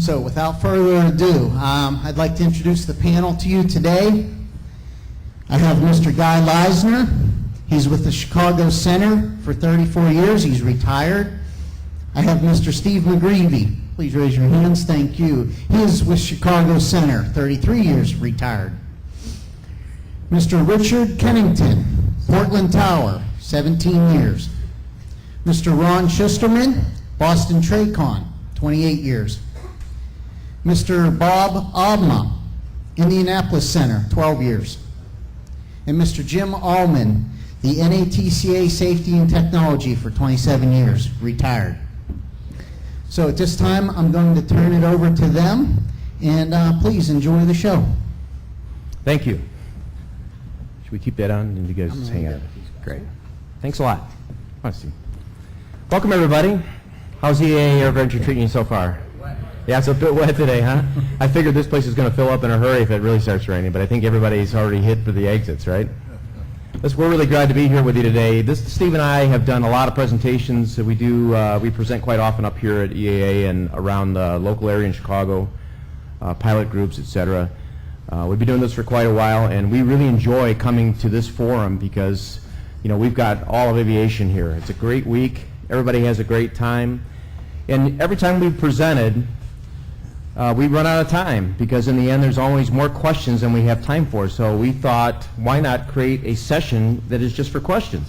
So without further ado, I'd like to introduce the panel to you today. I have Mr. Guy Leisner. He's with the Chicago Center for 34 years. He's retired. I have Mr. Steve McGreevy. Please raise your hands. Thank you. He is with Chicago Center, 33 years, retired. Mr. Richard Kennington, Portland Tower, 17 years. Mr. Ron Schusterman, Boston Tracon, 28 years. Mr. Bob Obma, Indianapolis Center, 12 years. And Mr. Jim Allman, the NATCA Safety and Technology for 27 years, retired. So at this time, I'm going to turn it over to them, and please enjoy the show. Thank you. Should we keep that on and you guys just hang out? Great. Thanks a lot. Welcome, everybody. How's the EAA Air Venture treating you so far? Yeah, it's a bit wet today, huh? I figured this place is going to fill up in a hurry if it really starts raining, but I think everybody's already hit for the exits, right? We're really glad to be here with you today. Steve and I have done a lot of presentations that we present quite often up here at EAA and around the local area in Chicago, pilot groups, etc. We've been doing this for quite a while, and we really enjoy coming to this forum because, you know, we've got all of aviation here. It's a great week. Everybody has a great time. And every time we've presented, we run out of time because in the end there's always more questions than we have time for. So we thought, why not create a session that is just for questions?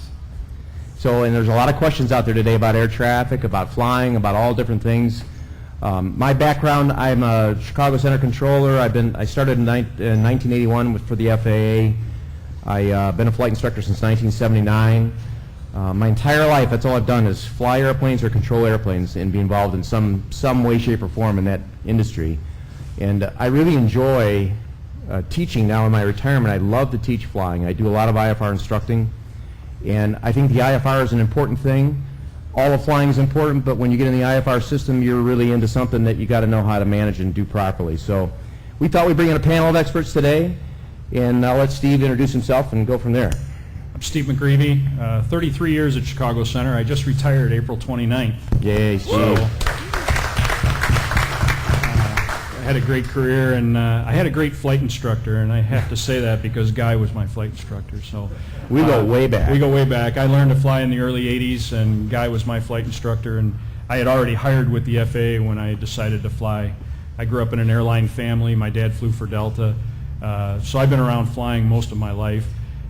So, and there's a lot of questions out there today about air traffic, about flying, about all different things. My background, I'm a Chicago Center controller. I started in 1981 for the FAA. I've been a flight instructor since 1979. My entire life, that's all I've done is fly airplanes or control airplanes and be involved in some way, shape, or form in that industry. And I really enjoy teaching now in my retirement. I love to teach flying. I do a lot of IFR instructing. And I think the IFR is an important thing. All of flying is important, but when you get in the IFR system, you're really into something that you got to know how to manage and do properly. So we thought we'd bring in a panel of experts today, and I'll let Steve introduce himself and go from there. I'm Steve McGreevy, 33 years at Chicago Center. I just retired April 29th. Yay, Steve. So, I had a great career, and I had a great flight instructor, and I have to say that because Guy was my flight instructor. So we go way back. We go way back. I learned to fly in the early 80s, and Guy was my flight instructor, and I had already hired with the FAA when I decided to fly. I grew up in an airline family. My dad flew for Delta, so I've been around flying most of my life.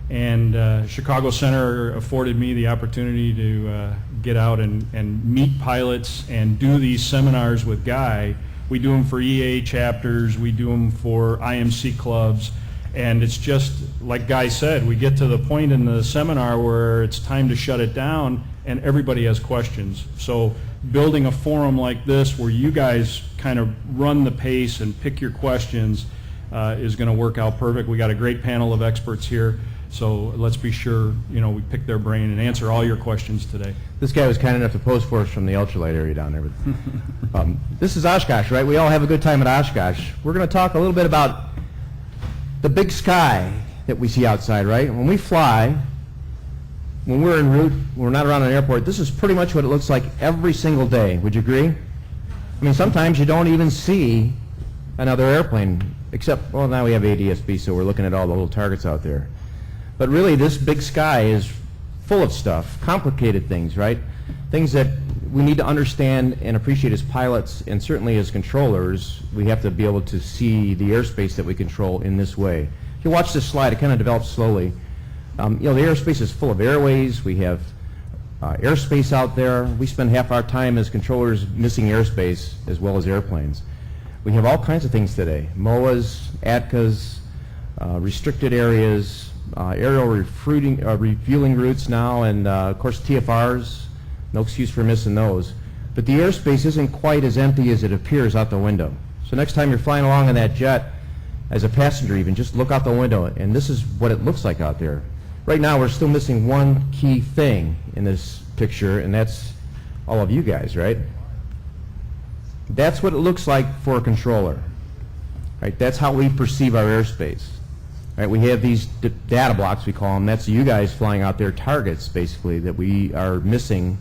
And Chicago Center afforded me the opportunity to get out and meet pilots and do these seminars with Guy. We do them for EA chapters, we do them for IMC clubs, and it's just, like Guy said, we get to the point in the seminar where it's time to shut it down and everybody has questions. So building a forum like this where you guys kind of run the pace and pick your questions is going to work out perfect. We got a great panel of experts here. So let's be sure, you know, we pick their brain and answer all your questions today. This guy was kind enough to pose for us from the ultralight area down there. This is Oshkosh, right? We all have a good time at Oshkosh. We're going to talk a little bit about the big sky that we see outside, right? When we fly, when we're en route, we're not around an airport, this is pretty much what it looks like every single day. Would you agree? I mean, sometimes you don't even see another airplane, except, well, now we have ADSB, so we're looking at all the little targets out there. But really, this big sky is full of stuff, complicated things, right? Things that we need to understand and appreciate as pilots, and certainly as controllers, we have to be able to see the airspace that we control in this way. If you watch this slide, it kind of develops slowly. You know, the airspace is full of airways. We have airspace out there. We spend half our time as controllers missing airspace as well as airplanes. We have all kinds of things today: MOAs, ATCAs, restricted areas, aerial refueling routes now, and of course TFRs. No excuse for missing those. But the airspace isn't quite as empty as it appears out the window. So next time you're flying along in that jet, as a passenger even, just look out the window, and this is what it looks like out there. Right now we're still missing one key thing in this picture, and that's all of you guys, right? That's what it looks like for a controller. Right? That's how we perceive our airspace. Right, we have these data blocks, we call them. That's you guys flying out there, targets basically that we are missing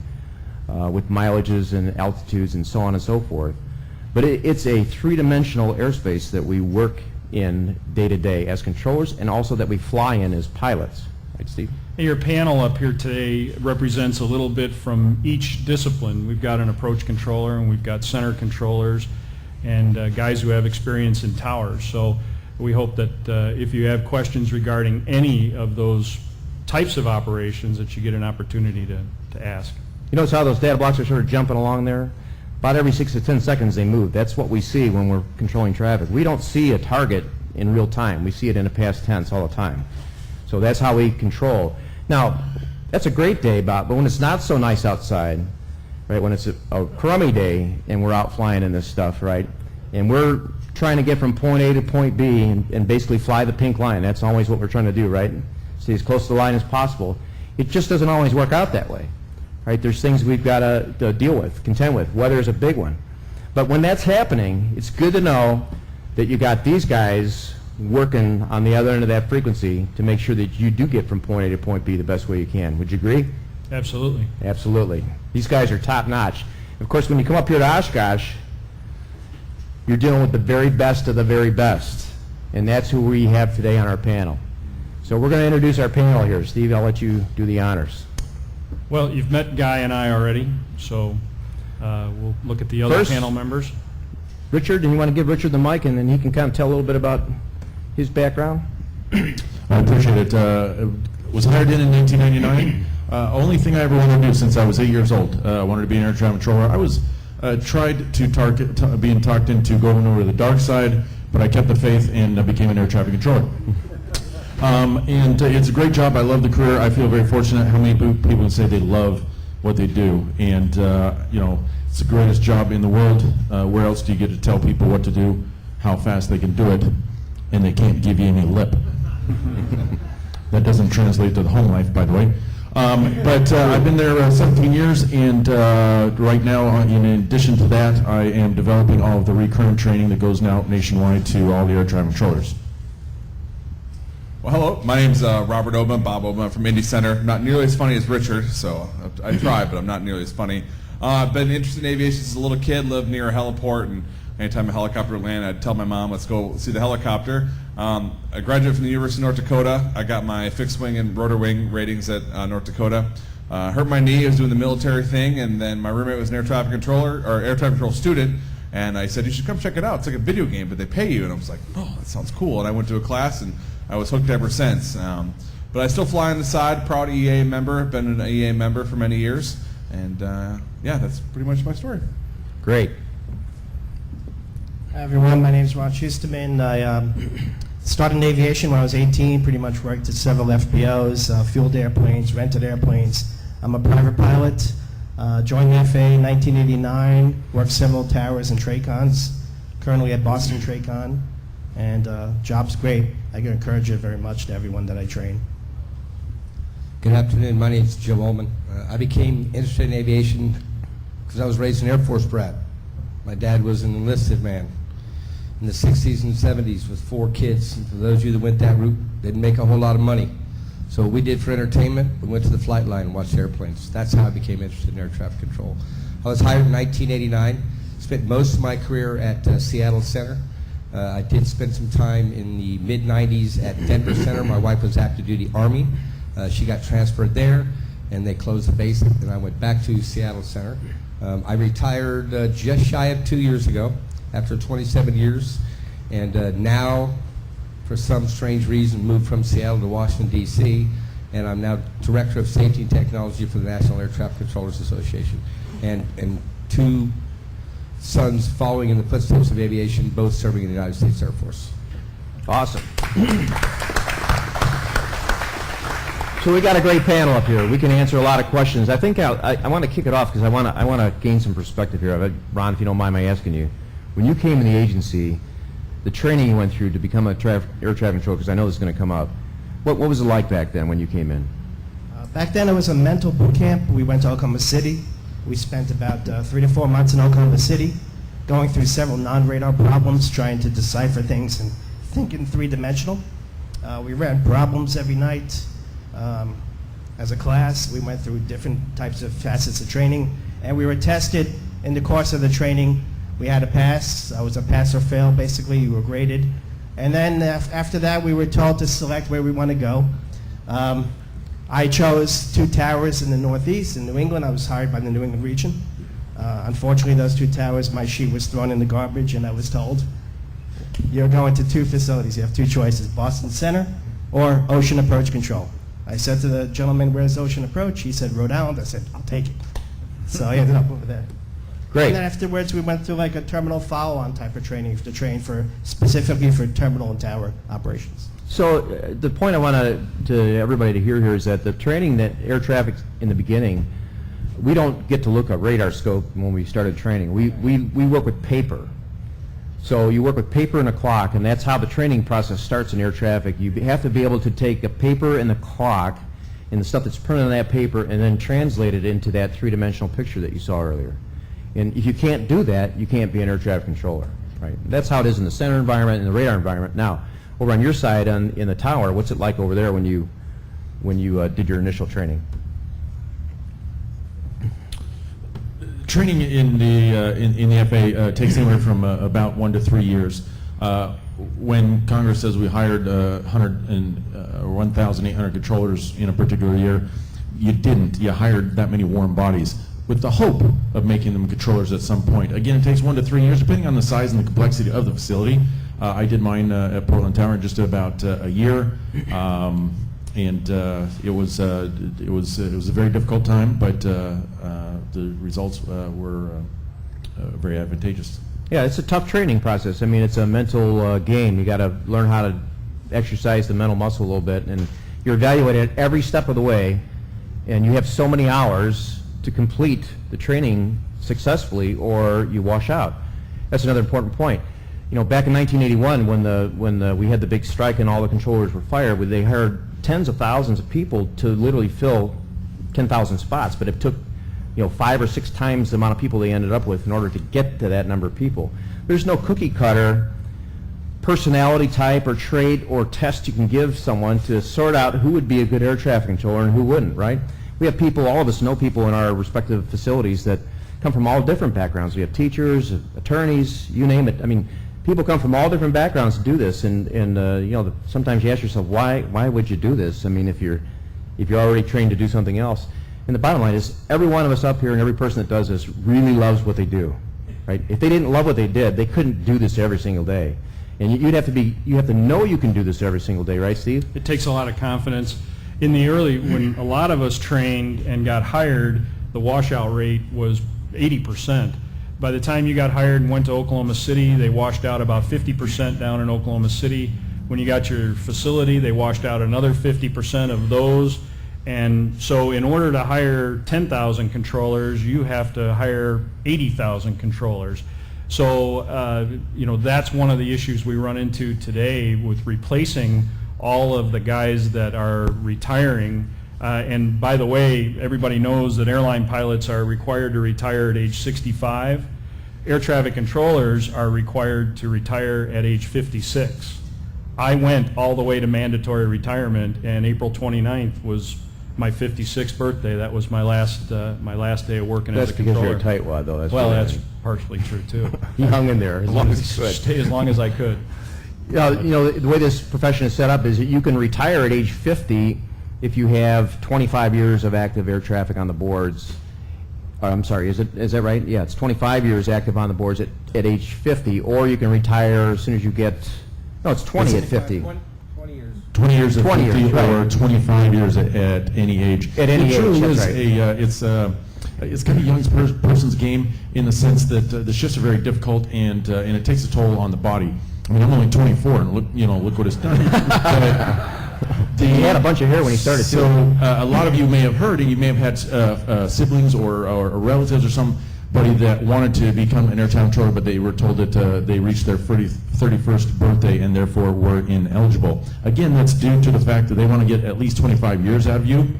with mileages and altitudes and so on and so forth. But it's a three-dimensional airspace that we work in day to day as controllers, and also that we fly in as pilots. Right, Steve? Your panel up here today represents a little bit from each discipline. We've got an approach controller, and we've got center controllers, and guys who have experience in towers. So we hope that if you have questions regarding any of those types of operations, that you get an opportunity to ask. You notice how those data blocks are sort of jumping along there? About every 6 to 10 seconds they move. That's what we see when we're controlling traffic. We don't see a target in real time. We see it in the past tense all the time. So that's how we control. Now, that's a great day, Bob, but when it's not so nice outside, right, when it's a crummy day and we're out flying in this stuff, right, and we're trying to get from point A to point B and basically fly the pink line. That's always what we're trying to do, right? Stay as close to the line as possible. It just doesn't always work out that way. Right, there's things we've got to deal with, contend with. Weather is a big one. But when that's happening, it's good to know that you got these guys working on the other end of that frequency to make sure that you do get from point A to point B the best way you can. Would you agree? Absolutely. Absolutely. These guys are top notch. Of course, when you come up here to Oshkosh, you're dealing with the very best of the very best. And that's who we have today on our panel. So we're going to introduce our panel here. Steve, I'll let you do the honors. Well, you've met Guy and I already, so we'll look at the other First, panel members. Richard, do you want to give Richard the mic, and then he can kind of tell a little bit about his background? I appreciate it. Was hired in 1999. Only thing I ever wanted to do since I was 8 years old. I wanted to be an air traffic controller. I was tried to being talked into going over to the dark side, but I kept the faith and became an air traffic controller. And it's a great job. I love the career. I feel very fortunate. How many people say they love what they do? And you know, it's the greatest job in the world. Where else do you get to tell people what to do, how fast they can do it, and they can't give you any lip? That doesn't translate to the home life, by the way. But I've been there 17 years, and right now, in addition to that, I am developing all of the recurrent training that goes now nationwide to all the air traffic controllers. Well, hello. My name's Robert Obama, Bob Obama from Indy Center. Not nearly as funny as Richard, so I try, but I'm not nearly as funny. I've been interested in aviation since a little kid. Lived near a heliport, and anytime a helicopter would land, I'd tell my mom, "Let's go see the helicopter." I graduated from the University of North Dakota. I got my fixed wing and rotor wing ratings at North Dakota. Hurt my knee. I was doing the military thing, and then my roommate was an air traffic controller or air traffic control student. And I said, "You should come check it out. It's like a video game, but they pay you." And I was like, "Oh, that sounds cool." And I went to a class, and I was hooked ever since. But I still fly on the side, proud EA member, been an EA member for many years. And yeah, that's pretty much my story. Great. Hi everyone, my name is Ron Schusterman. I started in aviation when I was 18, pretty much worked at several FBOs, fueled airplanes, rented airplanes. I'm a private pilot. Joined the FAA in 1989, worked several towers and TRACONs, currently at Boston TRACON, and job's great. I can encourage it very much to everyone that I train. Good afternoon, my name is Jim Ullman. I became interested in aviation because I was raised an Air Force brat. My dad was an enlisted man in the 60s and 70s with 4 kids. And for those of you that went that route, didn't make a whole lot of money. So what we did for entertainment, we went to the flight line and watched airplanes. That's how I became interested in air traffic control. I was hired in 1989, spent most of my career at Seattle Center. I did spend some time in the mid-90s at Denver Center. My wife was active duty Army. She got transferred there, and they closed the base, and I went back to Seattle Center. I retired just shy of 2 years ago after 27 years, and now, for some strange reason, moved from Seattle to Washington, D.C., and I'm now Director of Safety and Technology for the National Air Traffic Controllers Association, and 2 sons following in the footsteps of aviation, both serving in the United States Air Force. Awesome. So we got a great panel up here. We can answer a lot of questions. I think I want to kick it off because I want to gain some perspective here. Ron, if you don't mind my asking you, when you came in the agency, the training you went through to become an air traffic controller, because I know this is going to come up, what was it like back then when you came in? Back then it was a mental boot camp. We went to Oklahoma City. We spent about 3 to 4 months in Oklahoma City, going through several non-radar problems, trying to decipher things and think in 3-dimensional. We ran problems every night. As a class, we went through different types of facets of training, and we were tested in the course of the training We had a pass. I was a pass or fail, basically. You were graded. And then after that, we were told to select where we want to go. I chose 2 towers in the Northeast, in New England. I was hired by the New England region. Unfortunately, those 2 towers, my sheet was thrown in the garbage, and I was told, you're going to 2 facilities. You have 2 choices, Boston Center or Ocean Approach Control. I said to the gentleman, where's Ocean Approach? He said, Rhode Island. I said, I'll take it. So I ended up over there. Great. And then afterwards, we went through like a terminal follow-on type of training to train for, specifically for terminal and tower operations. So the point I want to everybody to hear here is that the training that air traffic in the beginning, we don't get to look at radar scope when we started training. We work with paper. So you work with paper and a clock, and that's how the training process starts in air traffic. You have to be able to take a paper and the clock and the stuff that's printed on that paper and then translate it into that 3-dimensional picture that you saw earlier. And if you can't do that, you can't be an air traffic controller, right? That's how it is in the center environment and the radar environment. Now, over on your side in the tower, what's it like over there when you did your initial training? Training in the FAA takes anywhere from about 1 to 3 years. When Congress says we hired 1,800 controllers in a particular year, you didn't. You hired that many warm bodies with the hope of making them controllers at some point. Again, it takes 1 to 3 years, depending on the size and the complexity of the facility. I did mine at Portland Tower in just about a year, and it was a very difficult time, but the results were very advantageous. Yeah, it's a tough training process. I mean, it's a mental game. You got to learn how to exercise the mental muscle a little bit, and you're evaluated at every step of the way, and you have so many hours to complete the training successfully, or you wash out. That's another important point. You know, back in 1981, when we had the big strike and all the controllers were fired, they hired tens of thousands of people to literally fill 10,000 spots, but it took 5 or 6 times the amount of people they ended up with in order to get to that number of people. There's no cookie cutter personality type or trait or test you can give someone to sort out who would be a good air traffic controller and who wouldn't, right? We have people, all of us know people in our respective facilities that come from all different backgrounds. We have teachers, attorneys, you name it. I mean, people come from all different backgrounds to do this, and sometimes you ask yourself, why would you do this? I mean, if you're already trained to do something else. And the bottom line is, every one of us up here and every person that does this really loves what they do, right? If they didn't love what they did, they couldn't do this every single day. And you have to know you can do this every single day, right, Steve? It takes a lot of confidence. In the early, when a lot of us trained and got hired, the washout rate was 80%. By the time you got hired and went to Oklahoma City, they washed out about 50% down in Oklahoma City. When you got your facility, they washed out another 50% of those. And so in order to hire 10,000 controllers, you have to hire 80,000 controllers. So, that's one of the issues we run into today with replacing all of the guys that are retiring. And by the way, everybody knows that airline pilots are required to retire at age 65. Air traffic controllers are required to retire at age 56. I went all the way to mandatory retirement, and April 29th was my 56th birthday. That was my last day of working as a controller. That's because you're a tightwad, though. That's partially true too. You hung in there as long as you could. Stay as long as I could. The way this profession is set up is that you can retire at age 50 if you have 25 years of active air traffic on the boards. I'm sorry, is that right? Yeah, it's 25 years active on the boards at age 50, or you can retire as soon as you get, it's 20 at 50. 20 years. 20 years at 20 50 years, right. or 25 years at any age. At any it truly age, is that's right. it's kind of a young person's game in the sense that the shifts are very difficult and it takes a toll on the body. I mean, I'm only 24, and look what it's done. He had a bunch of hair when he started, so, a lot of you may have heard, and you may have had siblings or relatives or somebody that wanted to become an air traffic controller, but they were told that they reached their 31st birthday and therefore were ineligible. Again, that's due to the fact that they want to get at least 25 years out of you,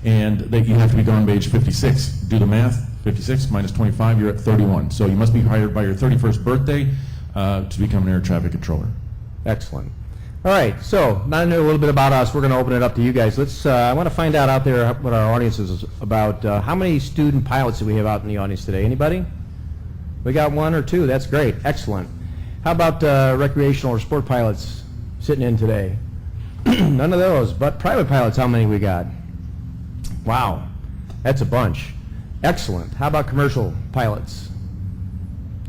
and that you have to be gone by age 56. Do the math, 56 minus 25, you're at 31. So you must be hired by your 31st birthday to become an air traffic controller. Excellent. All right, so now I know a little bit about us. We're going to open it up to you guys. I want to find out there what our audience is about. How many student pilots do we have out in the audience today? Anybody? We got one or two. That's great. Excellent. How about recreational or sport pilots sitting in today? None of those. But private pilots, how many we got? Wow. That's a bunch. Excellent. How about commercial pilots?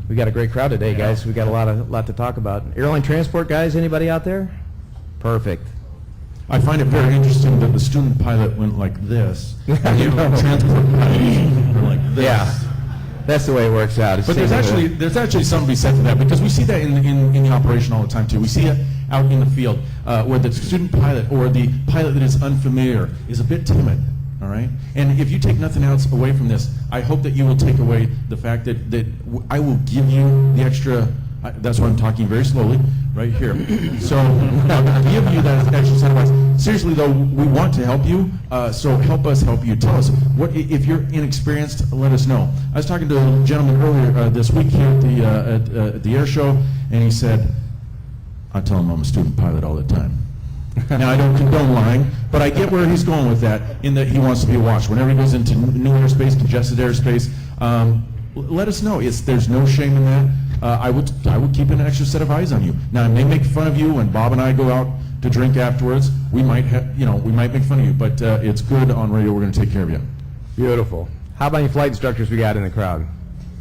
We got a great crowd today, guys. We got a lot to talk about. Airline transport guys, anybody out there? Perfect. I find it very interesting that the student pilot went like this, and the transport pilots are like this. Yeah. That's the way it works out. It's But there's actually something to be said to that, because we see that in the operation all the time too. We see it out in the field where the student pilot or the pilot that is unfamiliar is a bit timid. All right, and if you take nothing else away from this, I hope that you will take away the fact that I will give you the extra. That's why I'm talking very slowly, right here. So I'll give you that extra set of advice. Seriously though, we want to help you. So help us help you. Tell us what if you're inexperienced. Let us know. I was talking to a gentleman earlier this week here at the air show, and he said, "I tell him I'm a student pilot all the time." Now, I don't condone lying, but I get where he's going with that, in that he wants to be watched. Whenever he goes into new airspace, congested airspace, let us know. There's no shame in that. I would keep an extra set of eyes on you. Now, I may make fun of you when Bob and I go out to drink afterwards. We might make fun of you, but it's good on radio. We're going to take care of you. Beautiful. How about any flight instructors we got in the crowd?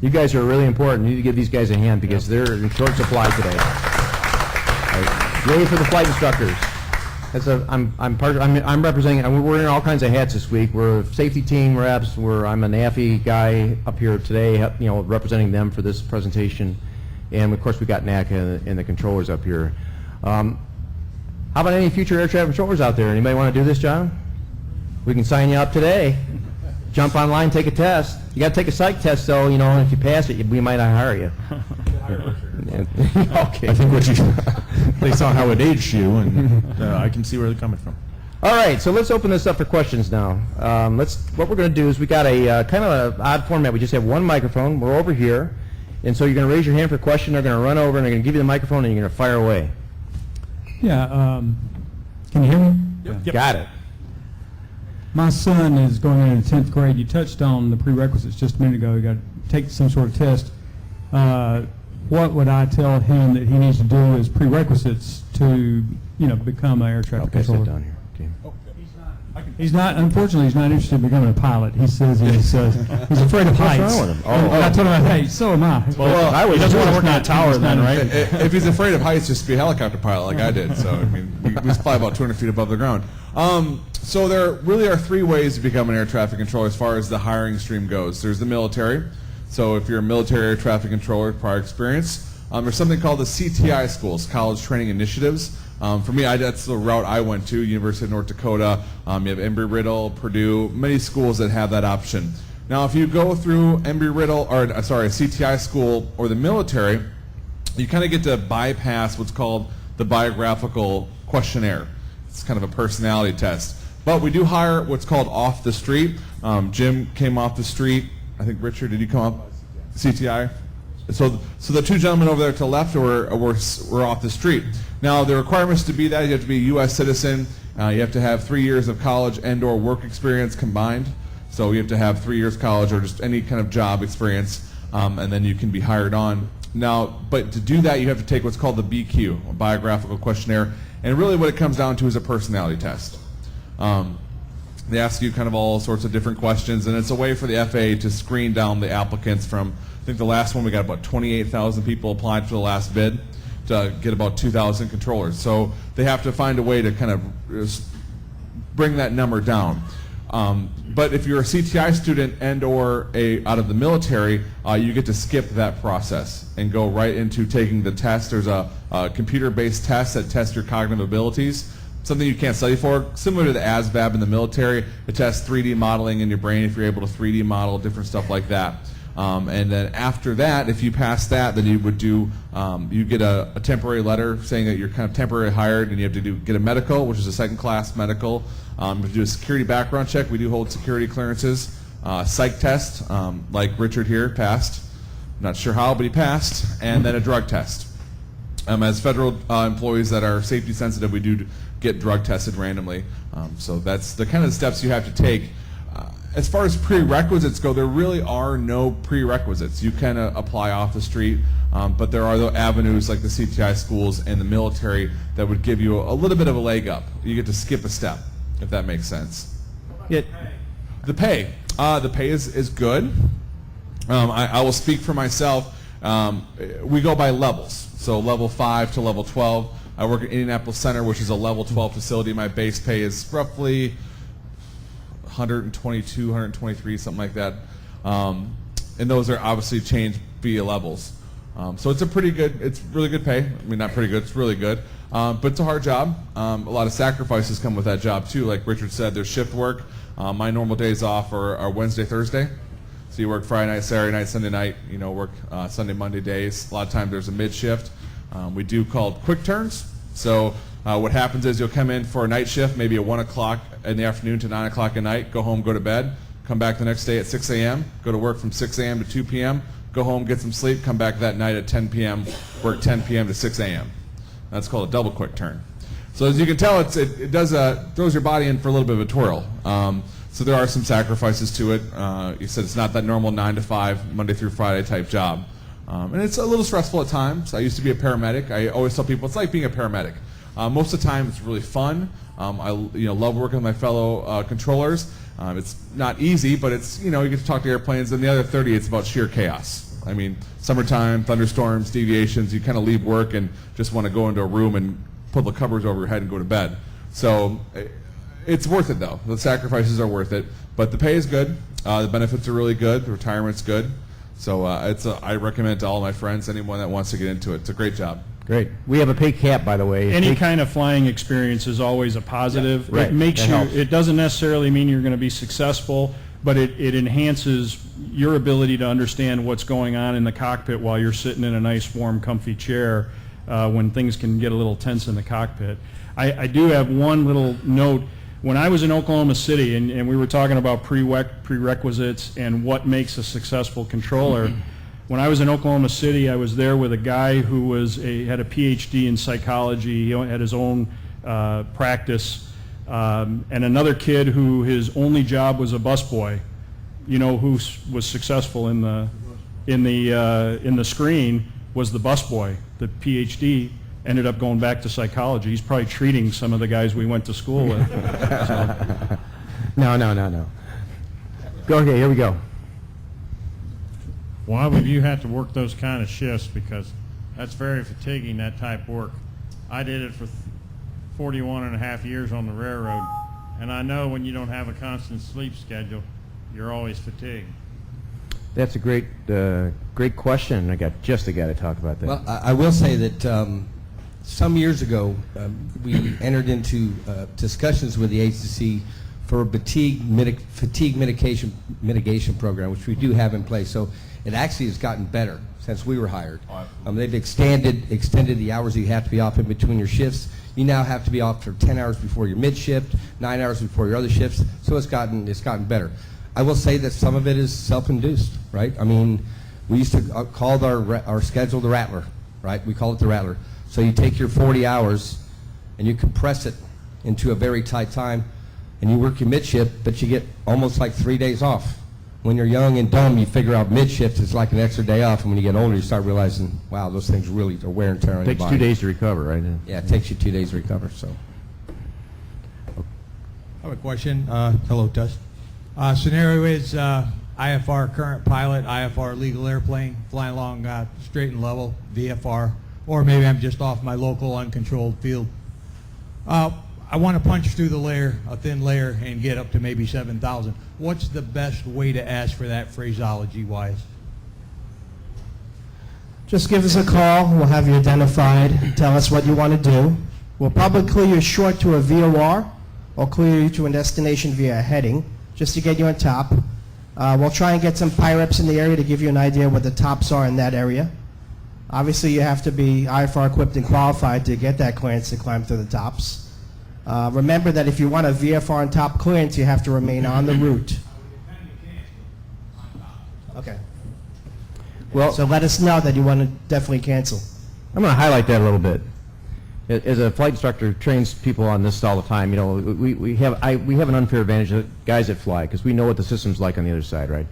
You guys are really important. You need to give these guys a hand because they're in short supply today. Right. Yay for the flight instructors. I'm representing. We're in all kinds of hats this week. We're a safety team reps. I'm an AFI guy up here today, representing them for this presentation, and of course we got NACA and the controllers up here. How about any future air traffic controllers out there? Anybody want to do this, John? We can sign you up today. Jump online, take a test. You got to take a psych test, though. And if you pass it, we might not hire you. Okay. I think based on how it aged you, and I can see where they're coming from. All right, so let's open this up for questions now. What we're going to do is we got a kind of an odd format. We just have one microphone. We're over here, and so you're going to raise your hand for a question. They're going to run over and they're going to give you the microphone, and you're going to fire away. Yeah. Can you hear me? Yep. Got it. My son is going into 10th grade. You touched on the prerequisites just a minute ago. You got to take some sort of test. What would I tell him that he needs to do as prerequisites to, become an air traffic controller? Sit down here. Okay. Unfortunately, he's not interested in becoming a pilot. He says he's afraid of heights. What's wrong with him? I told him, hey, so am I. Well, he doesn't want to work on a tower then, right? If he's afraid of heights, just be a helicopter pilot like I did. So, we fly about 200 feet above the ground. So there really are three ways to become an air traffic controller as far as the hiring stream goes. There's the military. So if you're a military air traffic controller, prior experience, there's something called the CTI schools, College Training Initiatives. For me, that's the route I went to, University of North Dakota. You have Embry-Riddle, Purdue, many schools that have that option. Now, if you go through Embry-Riddle, a CTI school or the military, you kind of get to bypass what's called the biographical questionnaire. It's kind of a personality test. But we do hire what's called off the street. Jim came off the street. I think Richard, did you come up? CTI? So the two gentlemen over there to the left were off the street. Now, the requirements to be that, you have to be a U.S. citizen. You have to have 3 years of college and/or work experience combined. So you have to have 3 years college or just any kind of job experience, and then you can be hired on. Now, but to do that, you have to take what's called the BQ, a biographical questionnaire, and really what it comes down to is a personality test. They ask you kind of all sorts of different questions, and it's a way for the FAA to screen down the applicants from, I think the last one we got about 28,000 people applied for the last bid to get about 2,000 controllers. So they have to find a way to kind of bring that number down. But if you're a CTI student and or out of the military, you get to skip that process and go right into taking the test. There's a computer-based test that tests your cognitive abilities. Something you can't study for, similar to the ASVAB in the military. It tests 3D modeling in your brain if you're able to 3D model, different stuff like that. And then after that, if you pass that, then you would do, you get a temporary letter saying that you're kind of temporarily hired, and you have to get a medical, which is a second-class medical. You have to do a security background check. We do hold security clearances. Psych test, like Richard here passed. Not sure how, but he passed. And then a drug test. As federal employees that are safety sensitive, we do get drug tested randomly. So that's the kind of steps you have to take. as far as prerequisites go, there really are no prerequisites. You can apply off the street, but there are the avenues like the CTI schools and the military that would give you a little bit of a leg up. You get to skip a step, if that makes sense. Yeah. The pay is good. I will speak for myself. We go by levels, so level 5 to level 12. I work at Indianapolis Center, which is a level 12 facility. My base pay is roughly 122, 123, something like that. And those are obviously changed via levels. So it's it's really good pay. I mean, not pretty good, it's really good. But it's a hard job. A lot of sacrifices come with that job too. Like Richard said, there's shift work. My normal days off are Wednesday, Thursday. So you work Friday night, Saturday night, Sunday night, work Sunday, Monday days. A lot of times there's a mid shift. We do called quick turns. So what happens is you'll come in for a night shift, maybe at 1 o'clock in the afternoon to 9 o'clock at night, go home, go to bed, come back the next day at 6 a.m., go to work from 6 a.m. to 2 p.m., go home, get some sleep, come back that night at 10 p.m., work 10 p.m. to 6 a.m. That's called a double quick turn. So as you can tell, it does throws your body in for a little bit of a twirl. So there are some sacrifices to it. You said it's not that normal 9 to 5, Monday through Friday type job. And it's a little stressful at times. I used to be a paramedic. I always tell people it's like being a paramedic. Most of the time it's really fun. I love working with my fellow controllers. It's not easy, but it's, you get to talk to airplanes, and the other 30, it's about sheer chaos. I mean, summertime, thunderstorms, deviations, you kind of leave work and just want to go into a room and pull the covers over your head and go to bed. So it's worth it, though. The sacrifices are worth it. But the pay is good. The benefits are really good. The retirement's good. So I recommend it to all my friends, anyone that wants to get into it. It's a great job. Great. We have a pay cap, by the way. Any kind of flying experience is always a positive. Yeah, right. It makes That helps. it doesn't necessarily mean you're going to be successful, but it enhances your ability to understand what's going on in the cockpit while you're sitting in a nice, warm, comfy chair when things can get a little tense in the cockpit. I do have one little note. When I was in Oklahoma City, and we were talking about prerequisites and what makes a successful controller, when I was in Oklahoma City, I was there with a guy who had a PhD in psychology. He had his own practice, and another kid who his only job was a busboy. Who was successful in the screen was the busboy. The PhD ended up going back to psychology. He's probably treating some of the guys we went to school with. So. No. Go ahead. Here we go. Why would you have to work those kind of shifts? Because that's very fatiguing, that type of work. I did it for 41 and a half years on the railroad, and I know when you don't have a constant sleep schedule, you're always fatigued. That's a great question. I got just a guy to talk about that. Well, I will say that some years ago, we entered into discussions with the ATC for a fatigue mitigation program, which we do have in place. So it actually has gotten better since we were hired. They've extended the hours you have to be off in between your shifts. You now have to be off for 10 hours before your mid shift, 9 hours before your other shifts. So it's gotten better. I will say that some of it is self-induced, right? I mean, we used to call our schedule the rattler, right? We call it the rattler. So you take your 40 hours and you compress it into a very tight time, and you work your mid shift, but you get almost like 3 days off. When you're young and dumb, you figure out mid shift is like an extra day off, and when you get older, you start realizing, wow, those things really are wear and tear on your It takes body. 2 days to recover, right? Yeah, it takes you 2 days to recover. So. I have a question. Hello, Tuss. Scenario is IFR current pilot, IFR legal airplane, flying along straight and level, VFR, or maybe I'm just off my local uncontrolled field. I want to punch through the layer, a thin layer, and get up to maybe 7,000. What's the best way to ask for that phraseology-wise? Just give us a call. We'll have you identified. Tell us what you want to do. We'll probably clear you short to a VOR or clear you to a destination via a heading just to get you on top. We'll try and get some PIREPs in the area to give you an idea what the tops are in that area. Obviously, you have to be IFR equipped and qualified to get that clearance to climb through the tops. Remember that if you want a VFR and top clearance, you have to remain on the route. Okay. Well, So let us know that you want to definitely cancel. I'm going to highlight that a little bit. As a flight instructor, trains people on this all the time. You know, we have an unfair advantage of guys that fly because we know what the system's like on the other side, right?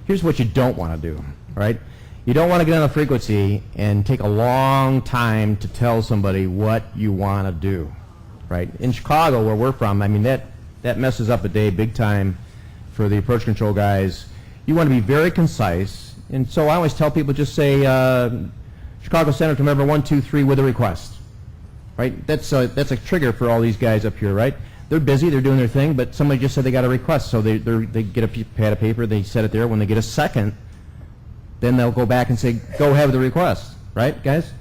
Here's what you don't want to do, right? You don't want to get on a frequency and take a long time to tell somebody what you want to do, right? In Chicago, where we're from, I mean, that messes up a day big time for the approach control guys. You want to be very concise, and so I always tell people just say, Chicago Center to member 123 with a request. Right? That's a trigger for all these guys up here, right? They're busy, they're doing their thing, but somebody just said they got a request, so they get a pad of paper, they set it there. When they get a second, then they'll go back and say, go ahead with the request, right, guys?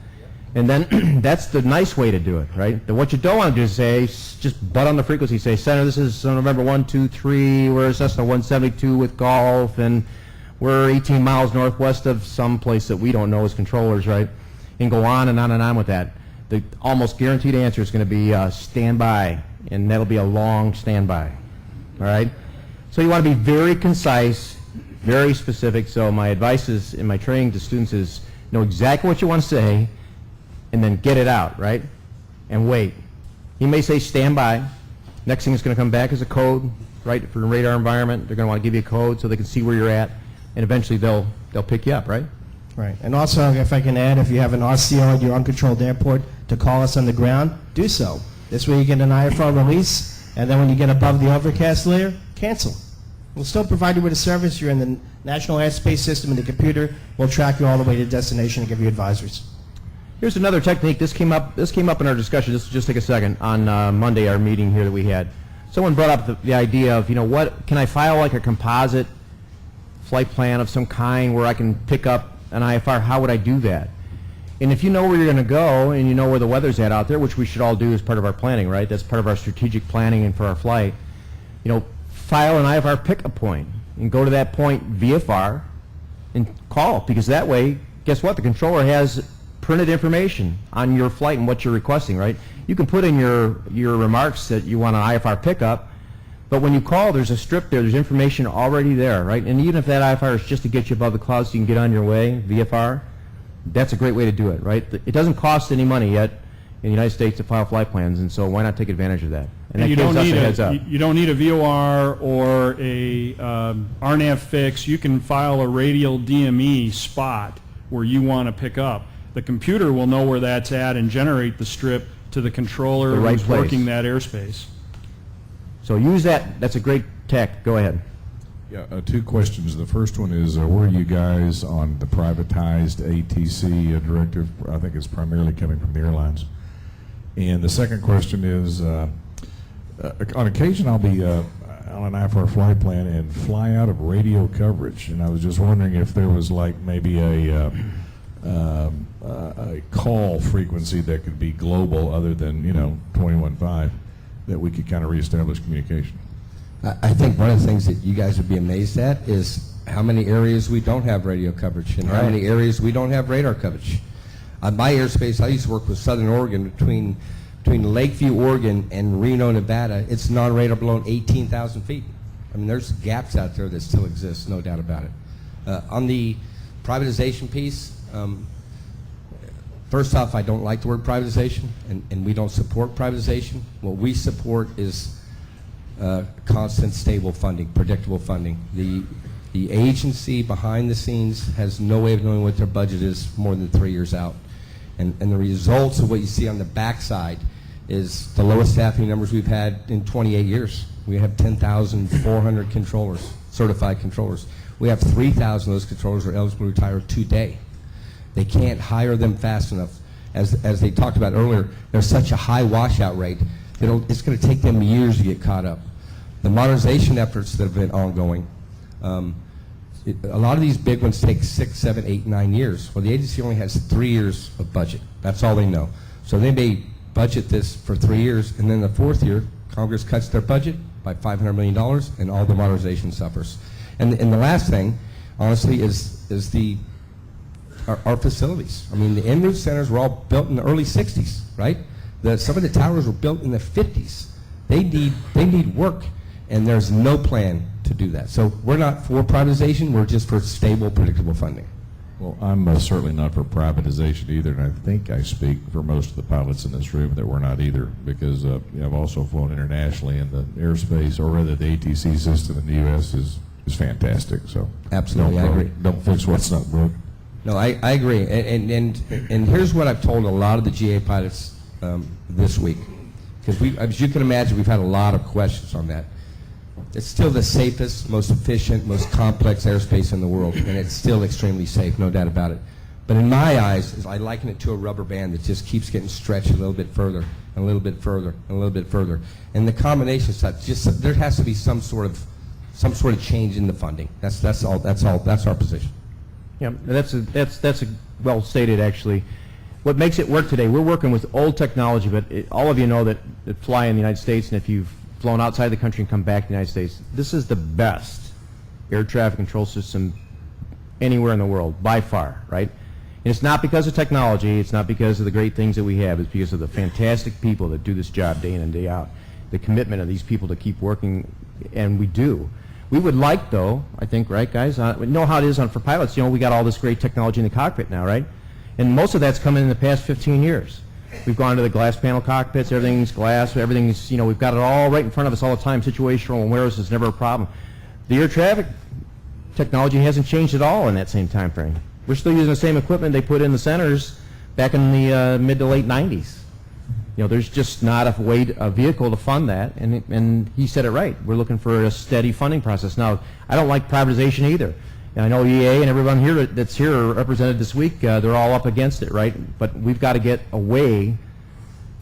And then that's the nice way to do it, right? What you don't want to do is say, just butt on the frequency, say, Center, this is November 123, we're Cessna 172 with golf, and we're 18 miles northwest of some place that we don't know as controllers, right? And go on and on and on with that. The almost guaranteed answer is going to be standby, and that'll be a long standby, all right? So you want to be very concise, very specific. So my advice is, in my training to students is, know exactly what you want to say, and then get it out, right? And wait. You may say standby. Next thing that's going to come back is a code, right? For the radar environment, they're going to want to give you a code so they can see where you're at, and eventually they'll pick you up, right? Right. And also, if I can add, if you have an RCO at your uncontrolled airport to call us on the ground, do so. This way you get an IFR release, and then when you get above the overcast layer, cancel. We'll still provide you with a service. You're in the National Airspace System, and the computer will track you all the way to destination and give you advisories. Here's another technique. This came up in our discussion. Just take a second. On Monday, our meeting here that we had, someone brought up the idea of, what can I file like a composite flight plan of some kind where I can pick up an IFR? How would I do that? And if you know where you're going to go and you know where the weather's at out there, which we should all do as part of our planning, right? That's part of our strategic planning and for our flight. File an IFR pickup point and go to that point VFR and call, because that way, guess what? The controller has printed information on your flight and what you're requesting, right? You can put in your remarks that you want an IFR pickup, but when you call, there's a strip there. There's information already there, right? And even if that IFR is just to get you above the clouds so you can get on your way, VFR, that's a great way to do it, right? It doesn't cost any money yet in the United States to file flight plans, and so why not take advantage of that? And that you gives don't us need a heads up. You don't need a VOR or a RNAV fix. You can file a radial DME spot where you want to pick up. The computer will know where that's at and generate the strip to the controller The right who's place. working that airspace. So use that. That's a great tech. Go ahead. Yeah, two questions. The first one is, where are you guys on the privatized ATC directive? I think it's primarily coming from the airlines. And the second question is, on occasion I'll be on an IFR flight plan and fly out of radio coverage, and I was just wondering if there was like maybe a call frequency that could be global other than 21.5, that we could kind of reestablish communication. I think one of the things that you guys would be amazed at is how many areas we don't have radio coverage and how many areas we don't have radar coverage. On my airspace, I used to work with Southern Oregon. Between Lakeview, Oregon and Reno, Nevada, it's non-radar below 18,000 feet. I mean, there's gaps out there that still exist, no doubt about it. On the privatization piece, first off, I don't like the word privatization, and we don't support privatization. What we support is constant, stable funding, predictable funding. The agency behind the scenes has no way of knowing what their budget is more than 3 years out. And the results of what you see on the backside is the lowest staffing numbers we've had in 28 years. We have 10,400 controllers, certified controllers. We have 3,000 of those controllers are eligible to retire today. They can't hire them fast enough. As they talked about earlier, there's such a high washout rate, it's going to take them years to get caught up. The modernization efforts that have been ongoing, a lot of these big ones take 6, 7, 8, 9 years. Well, the agency only has 3 years of budget. That's all they know. So they may budget this for 3 years, and then the 4th year, Congress cuts their budget by $500 million, and all the modernization suffers. And the last thing, honestly, is our facilities. I mean, the enroute centers were all built in the early 60s, right? Some of the towers were built in the 50s. They need work, and there's no plan to do that. So we're not for privatization, we're just for stable, predictable funding. Well, I'm certainly not for privatization either, and I think I speak for most of the pilots in this room that we're not either, because I've also flown internationally, and the airspace, or rather the ATC system in the U.S. is fantastic. So Absolutely, I agree. Don't fix what's not broke. No, I agree. And here's what I've told a lot of the GA pilots this week, because as you can imagine, we've had a lot of questions on that. It's still the safest, most efficient, most complex airspace in the world, and it's still extremely safe, no doubt about it. But in my eyes, I liken it to a rubber band that just keeps getting stretched a little bit further, and a little bit further, and a little bit further. And the combination stuff, just there has to be some sort of change in the funding. That's our position. Yeah, that's a well stated, actually. What makes it work today, we're working with old technology, but all of you know that fly in the United States, and if you've flown outside the country and come back to the United States, this is the best air traffic control system anywhere in the world, by far, right? And it's not because of technology, it's not because of the great things that we have, it's because of the fantastic people that do this job day in and day out, the commitment of these people to keep working, and we do. We would like, though, I think, right, guys? We know how it is for pilots. You know, we got all this great technology in the cockpit now, right? And most of that's coming in the past 15 years. We've gone to the glass panel cockpits, everything's glass, everything's, we've got it all right in front of us all the time. Situational awareness is never a problem. The air traffic technology hasn't changed at all in that same time frame. We're still using the same equipment they put in the centers back in the mid to late 90s. There's just not a vehicle to fund that, and he said it right. We're looking for a steady funding process. Now, I don't like privatization either. And I know EA and everyone here that's here represented this week, they're all up against it, right? But we've got to get away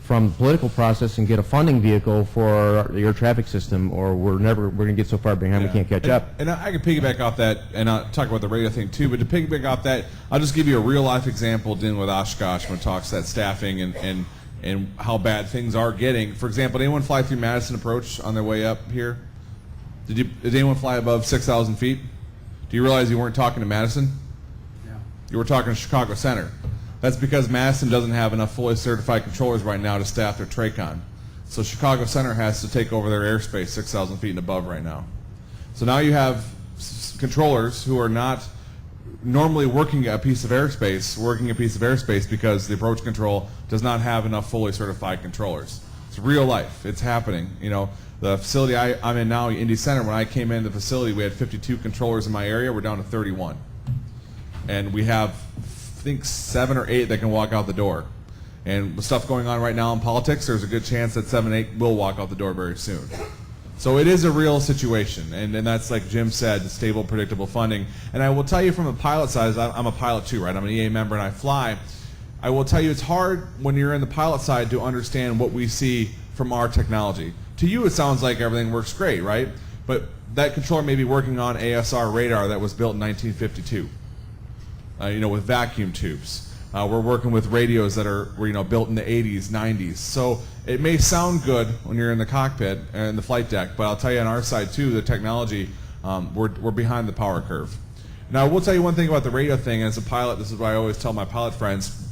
from the political process and get a funding vehicle for the air traffic system, or we're going to get so far behind we can't catch up. And I can piggyback off that, and I'll talk about the radio thing too, but to piggyback off that, I'll just give you a real-life example dealing with Oshkosh when it talks that staffing and how bad things are getting. For example, did anyone fly through Madison Approach on their way up here? Did anyone fly above 6,000 feet? Do you realize you weren't talking to Madison? Yeah. You were talking to Chicago Center. That's because Madison doesn't have enough fully certified controllers right now to staff their TRACON. So Chicago Center has to take over their airspace 6,000 feet and above right now. So now you have controllers who are not normally working a piece of airspace because the approach control does not have enough fully certified controllers. It's real life. It's happening. The facility I'm in now, Indy Center, when I came in the facility, we had 52 controllers in my area. We're down to 31. And we have, I think, 7 or 8 that can walk out the door. And with stuff going on right now in politics, there's a good chance that 7 or 8 will walk out the door very soon. So it is a real situation. And that's, like Jim said, the stable, predictable funding. And I will tell you from a pilot side, I'm a pilot too, right? I'm an EA member and I fly. I will tell you it's hard when you're in the pilot side to understand what we see from our technology. To you, it sounds like everything works great, right? But that controller may be working on ASR radar that was built in 1952, with vacuum tubes. We're working with radios that are built in the 80s, 90s. So it may sound good when you're in the cockpit and the flight deck, but I'll tell you on our side too, the technology, we're behind the power curve. Now, I will tell you one thing about the radio thing. As a pilot, this is what I always tell my pilot friends.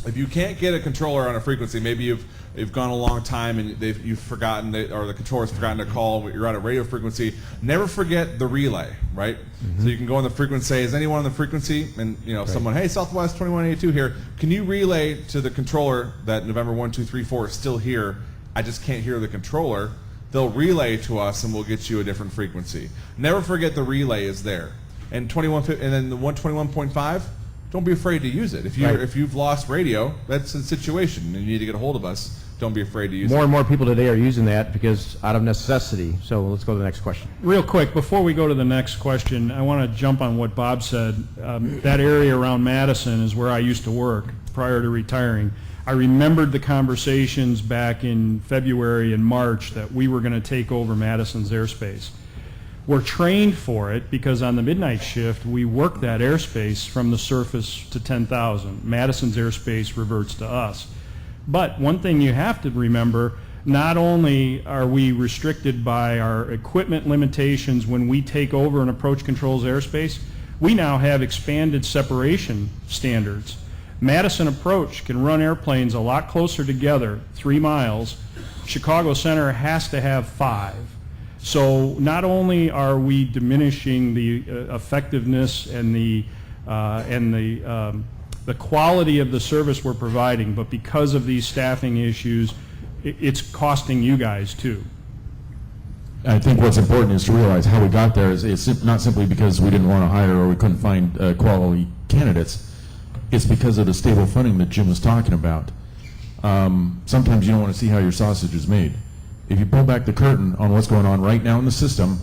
If you can't get a controller on a frequency, maybe you've gone a long time and you've forgotten or the controller's forgotten to call, you're on a radio frequency, never forget the relay, right? Mm-hmm. So you can go on the frequency, say, is anyone on the frequency? And right. Someone, hey, Southwest 2182 here, can you relay to the controller that November 1234 is still here? I just can't hear the controller. They'll relay to us and we'll get you a different frequency. Never forget the relay is there. And then the 121.5, don't be afraid to use it. If you've lost radio, that's a situation and you need to get a hold of us. Don't be afraid to use it. More and more people today are using that because out of necessity. So let's go to the next question. Real quick, before we go to the next question, I want to jump on what Bob said. That area around Madison is where I used to work prior to retiring. I remembered the conversations back in February and March that we were going to take over Madison's airspace. We're trained for it because on the midnight shift, we work that airspace from the surface to 10,000. Madison's airspace reverts to us. But one thing you have to remember, not only are we restricted by our equipment limitations when we take over an approach controls airspace, we now have expanded separation standards. Madison Approach can run airplanes a lot closer together, 3 miles. Chicago Center has to have 5. So not only are we diminishing the effectiveness and the and the quality of the service we're providing, but because of these staffing issues, it's costing you guys too. I think what's important is to realize how we got there is it's not simply because we didn't want to hire or we couldn't find quality candidates. It's because of the stable funding that Jim was talking about. Sometimes you don't want to see how your sausage is made. If you pull back the curtain on what's going on right now in the system,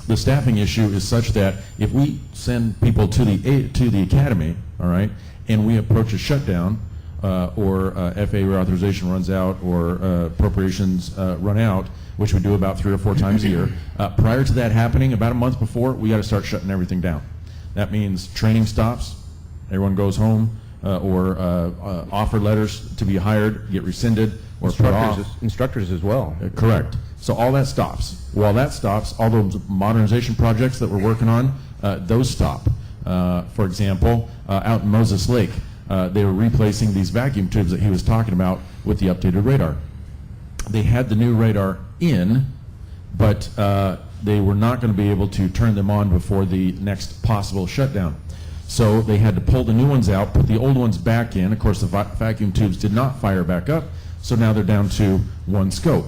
the staffing issue is such that if we send people to the academy, all right, and we approach a shutdown, or FAA reauthorization runs out, or appropriations run out, which we do about 3 or 4 times a year. Prior to that happening, about a month before, we got to start shutting everything down. That means training stops, everyone goes home, or offer letters to be hired get rescinded or put off. Instructors as well. Correct. So all that stops. While that stops, all those modernization projects that we're working on, those stop. For example, out in Moses Lake, they were replacing these vacuum tubes that he was talking about with the updated radar. They had the new radar in, but they were not going to be able to turn them on before the next possible shutdown. So they had to pull the new ones out, put the old ones back in. Of course, the vacuum tubes did not fire back up, so now they're down to 1 scope,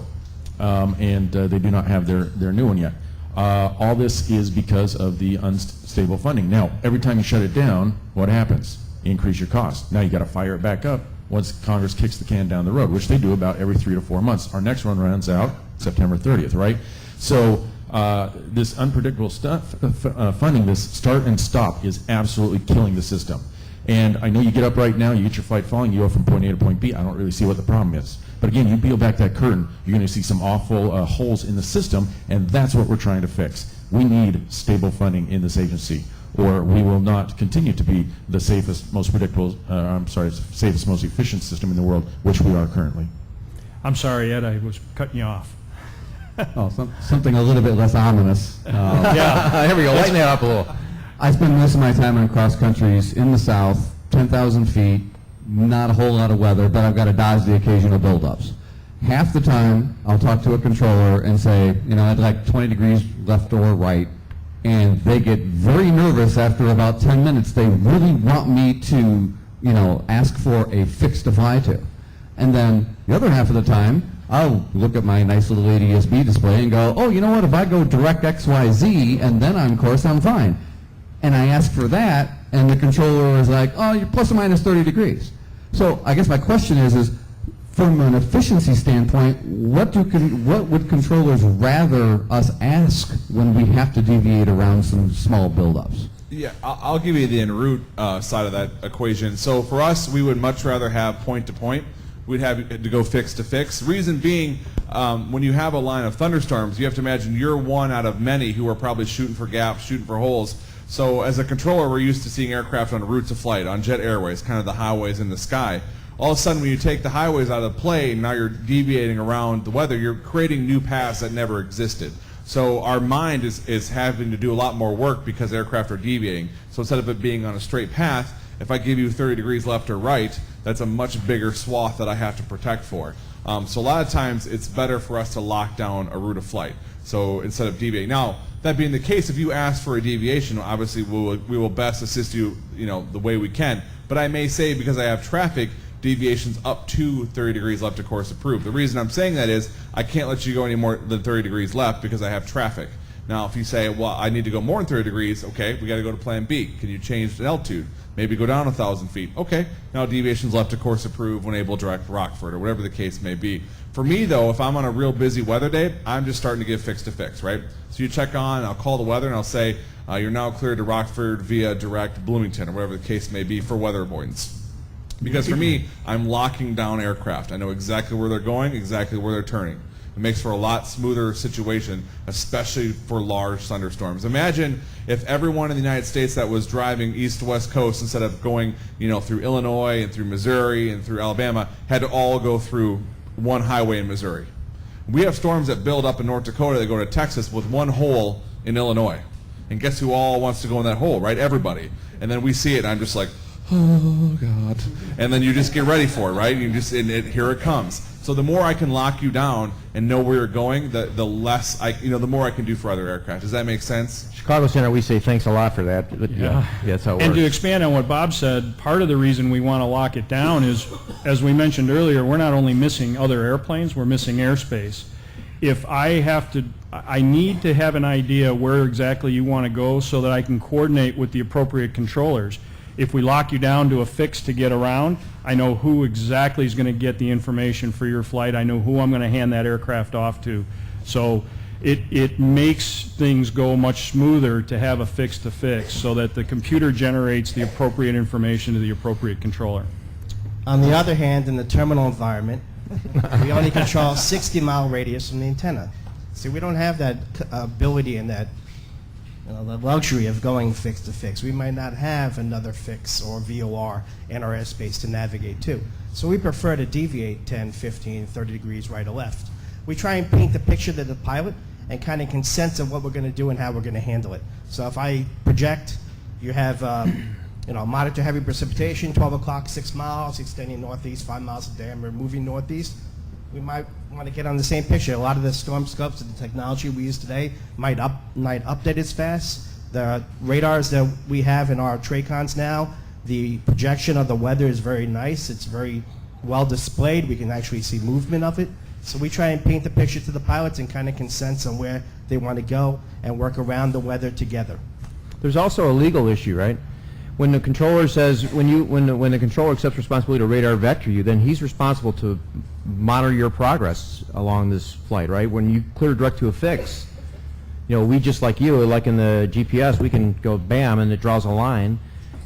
and they do not have their new one yet. All this is because of the unstable funding. Now, every time you shut it down, what happens? You increase your cost. Now you got to fire it back up once Congress kicks the can down the road, which they do about every 3 to 4 months. Our next one runs out September 30th, right? So this unpredictable funding, this start and stop, is absolutely killing the system. And I know you get up right now, you get your flight falling, you go from point A to point B. I don't really see what the problem is. But again, you peel back that curtain, you're going to see some awful holes in the system, and that's what we're trying to fix. We need stable funding in this agency, or we will not continue to be the safest, most predictable, safest, most efficient system in the world, which we are currently. I'm sorry, Ed, I was cutting you off. Oh, something a little bit less ominous. Yeah, here we go. Lighten that up a little. I spend most of my time in cross countries in the south, 10,000 feet, not a whole lot of weather, but I've got to dodge the occasional buildups. Half the time, I'll talk to a controller and say, I'd like 20 degrees left or right, and they get very nervous after about 10 minutes. They really want me to, ask for a fix to fly to. And then the other half of the time, I'll look at my nice little ADSB display and go, oh, you know what, if I go direct XYZ and then on course, I'm fine. And I ask for that, and the controller is like, oh, you're plus or minus 30 degrees. So I guess my question is from an efficiency standpoint, what would controllers rather us ask when we have to deviate around some small buildups? Yeah, I'll give you the enroute side of that equation. So for us, we would much rather have point to point. We'd have to go fix to fix. Reason being, when you have a line of thunderstorms, you have to imagine you're one out of many who are probably shooting for gaps, shooting for holes. So as a controller, we're used to seeing aircraft on routes of flight, on jet airways, kind of the highways in the sky. All of a sudden, when you take the highways out of the play, now you're deviating around the weather, you're creating new paths that never existed. So our mind is having to do a lot more work because aircraft are deviating. So instead of it being on a straight path, if I give you 30 degrees left or right, that's a much bigger swath that I have to protect for. So a lot of times, it's better for us to lock down a route of flight. So instead of deviating. Now, that being the case, if you ask for a deviation, obviously we will best assist you, the way we can. But I may say, because I have traffic, deviations up to 30 degrees left of course approved. The reason I'm saying that is I can't let you go any more than 30 degrees left because I have traffic. Now, if you say, well, I need to go more than 30 degrees, okay, we got to go to plan B. Can you change the altitude? Maybe go down 1,000 feet. Okay, now deviations left of course approved when able to direct Rockford or whatever the case may be. For me, though, if I'm on a real busy weather day, I'm just starting to give fix to fix, right? So you check on, I'll call the weather, and I'll say, you're now cleared to Rockford via direct Bloomington, or whatever the case may be, for weather avoidance. Because for me, I'm locking down aircraft. I know exactly where they're going, exactly where they're turning. It makes for a lot smoother situation, especially for large thunderstorms. Imagine if everyone in the United States that was driving east to west coast, instead of going, through Illinois and through Missouri and through Alabama, had to all go through one highway in Missouri. We have storms that build up in North Dakota that go to Texas with one hole in Illinois. And guess who all wants to go in that hole, right? Everybody. And then we see it, and I'm just like, oh God, and then you just get ready for it, right? You just here it comes. So the more I can lock you down and know where you're going, the less the more I can do for other aircraft. Does that make sense? Chicago Center, we say thanks a lot for that. But yeah, that's how it And works. to expand on what Bob said, part of the reason we want to lock it down is, as we mentioned earlier, we're not only missing other airplanes, we're missing airspace. If I need to have an idea where exactly you want to go so that I can coordinate with the appropriate controllers. If we lock you down to a fix to get around, I know who exactly is going to get the information for your flight. I know who I'm going to hand that aircraft off to. So it makes things go much smoother to have a fix to fix so that the computer generates the appropriate information to the appropriate controller. On the other hand, in the terminal environment, we only control 60-mile radius from the antenna. See, we don't have that ability and that the luxury of going fix to fix. We might not have another fix or VOR in our airspace to navigate to. So we prefer to deviate 10, 15, 30 degrees right or left. We try and paint the picture to the pilot and kind of consent of what we're going to do and how we're going to handle it. So if I project, you have moderate to heavy precipitation, 12 o'clock, 6 miles, extending northeast, 5 miles a day, and we're moving northeast. We might want to get on the same picture. A lot of the storm scopes and the technology we use today might update as fast. The radars that we have in our Tracons now, the projection of the weather is very nice. It's very well displayed. We can actually see movement of it. So we try and paint the picture to the pilots and kind of consent on where they want to go and work around the weather together. There's also a legal issue, right? When the controller says, when the controller accepts responsibility to radar vector you, then he's responsible to monitor your progress along this flight, right? When you clear direct to a fix, we just like you, like in the GPS, we can go bam and it draws a line.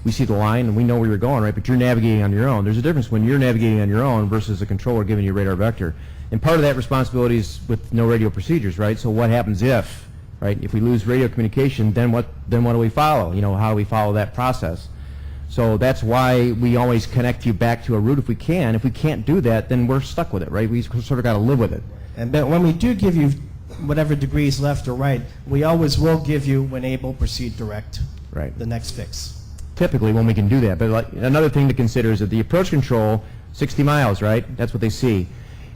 We see the line and we know where you're going, right? But you're navigating on your own. There's a difference when you're navigating on your own versus a controller giving you radar vector. And part of that responsibility is with no radio procedures, right? So what happens if, right? If we lose radio communication, then what do we follow? How do we follow that process? So that's why we always connect you back to a route if we can. If we can't do that, then we're stuck with it, right? We sort of got to live with it. And but when we do give you whatever degrees left or right, we always will give you, when able, proceed direct, Right. the next fix. Typically when we can do that. But another thing to consider is that the approach control, 60 miles, right? That's what they see.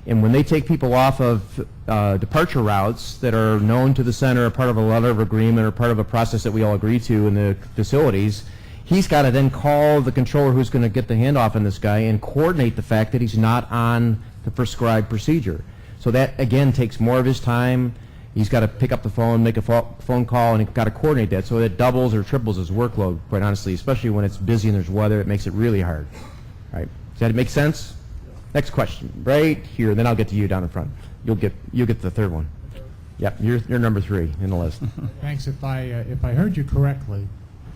And when they take people off of departure routes that are known to the center, are part of a letter of agreement or part of a process that we all agree to in the facilities, he's got to then call the controller who's going to get the handoff on this guy and coordinate the fact that he's not on the prescribed procedure. So that, again, takes more of his time. He's got to pick up the phone, make a phone call, and he's got to coordinate that. So it doubles or triples his workload, quite honestly, especially when it's busy and there's weather. It makes it really hard. Right? Does that make sense? Next question, right here. Then I'll get to you down in front. You'll get the third one. Yep, you're number 3 in the list. Thanks. If I heard you correctly,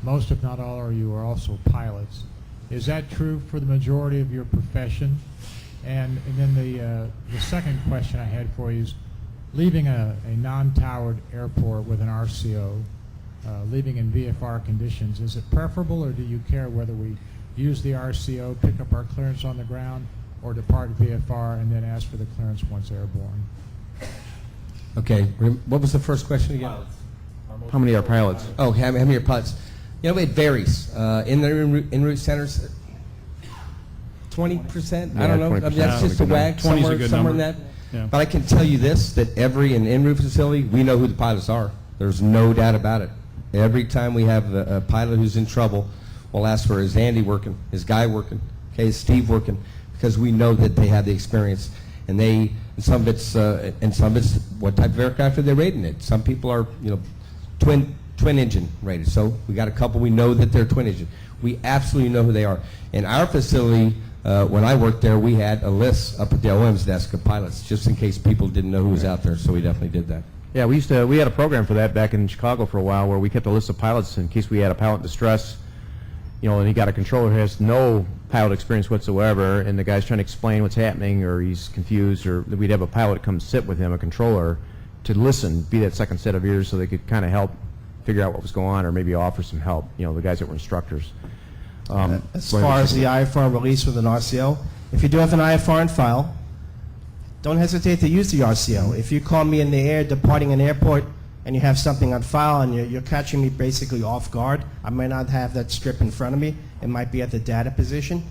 most, if not all, of you are also pilots. Is that true for the majority of your profession? And then the second question I had for you is, leaving a non-towered airport with an RCO, leaving in VFR conditions, is it preferable, or do you care whether we use the RCO, pick up our clearance on the ground, or depart VFR and then ask for the clearance once airborne? Okay, what was the first question again? How many are pilots? Oh, how many are pilots? It varies. In the en-route centers, 20%? I Yeah, don't know. 20%. That's just a wag, 20 is a good somewhere in number. that. Yeah. But I can tell you this, that every en-route facility, we know who the pilots are. There's no doubt about it. Every time we have a pilot who's in trouble, we'll ask for, is Andy working? Is Guy working? Okay, is Steve working? Because we know that they have the experience. And some of it's what type of aircraft are they rating it? Some people are, twin engine rated. So we got a couple, we know that they're twin engine. We absolutely know who they are. In our facility, when I worked there, we had a list up at the OM's desk of pilots, just in case people didn't know who was out there, so we definitely did that. Yeah, we had a program for that back in Chicago for a while where we kept a list of pilots in case we had a pilot in distress, and you got a controller who has no pilot experience whatsoever, and the guy's trying to explain what's happening, or he's confused, or we'd have a pilot come sit with him, a controller, to listen, be that second set of ears so they could kind of help figure out what was going on, or maybe offer some help, the guys that were instructors. As far as the IFR release with an RCO, if you do have an IFR in file, don't hesitate to use the RCO. If you call me in the air departing an airport and you have something on file and you're catching me basically off guard, I might not have that strip in front of me. It might be at the data position.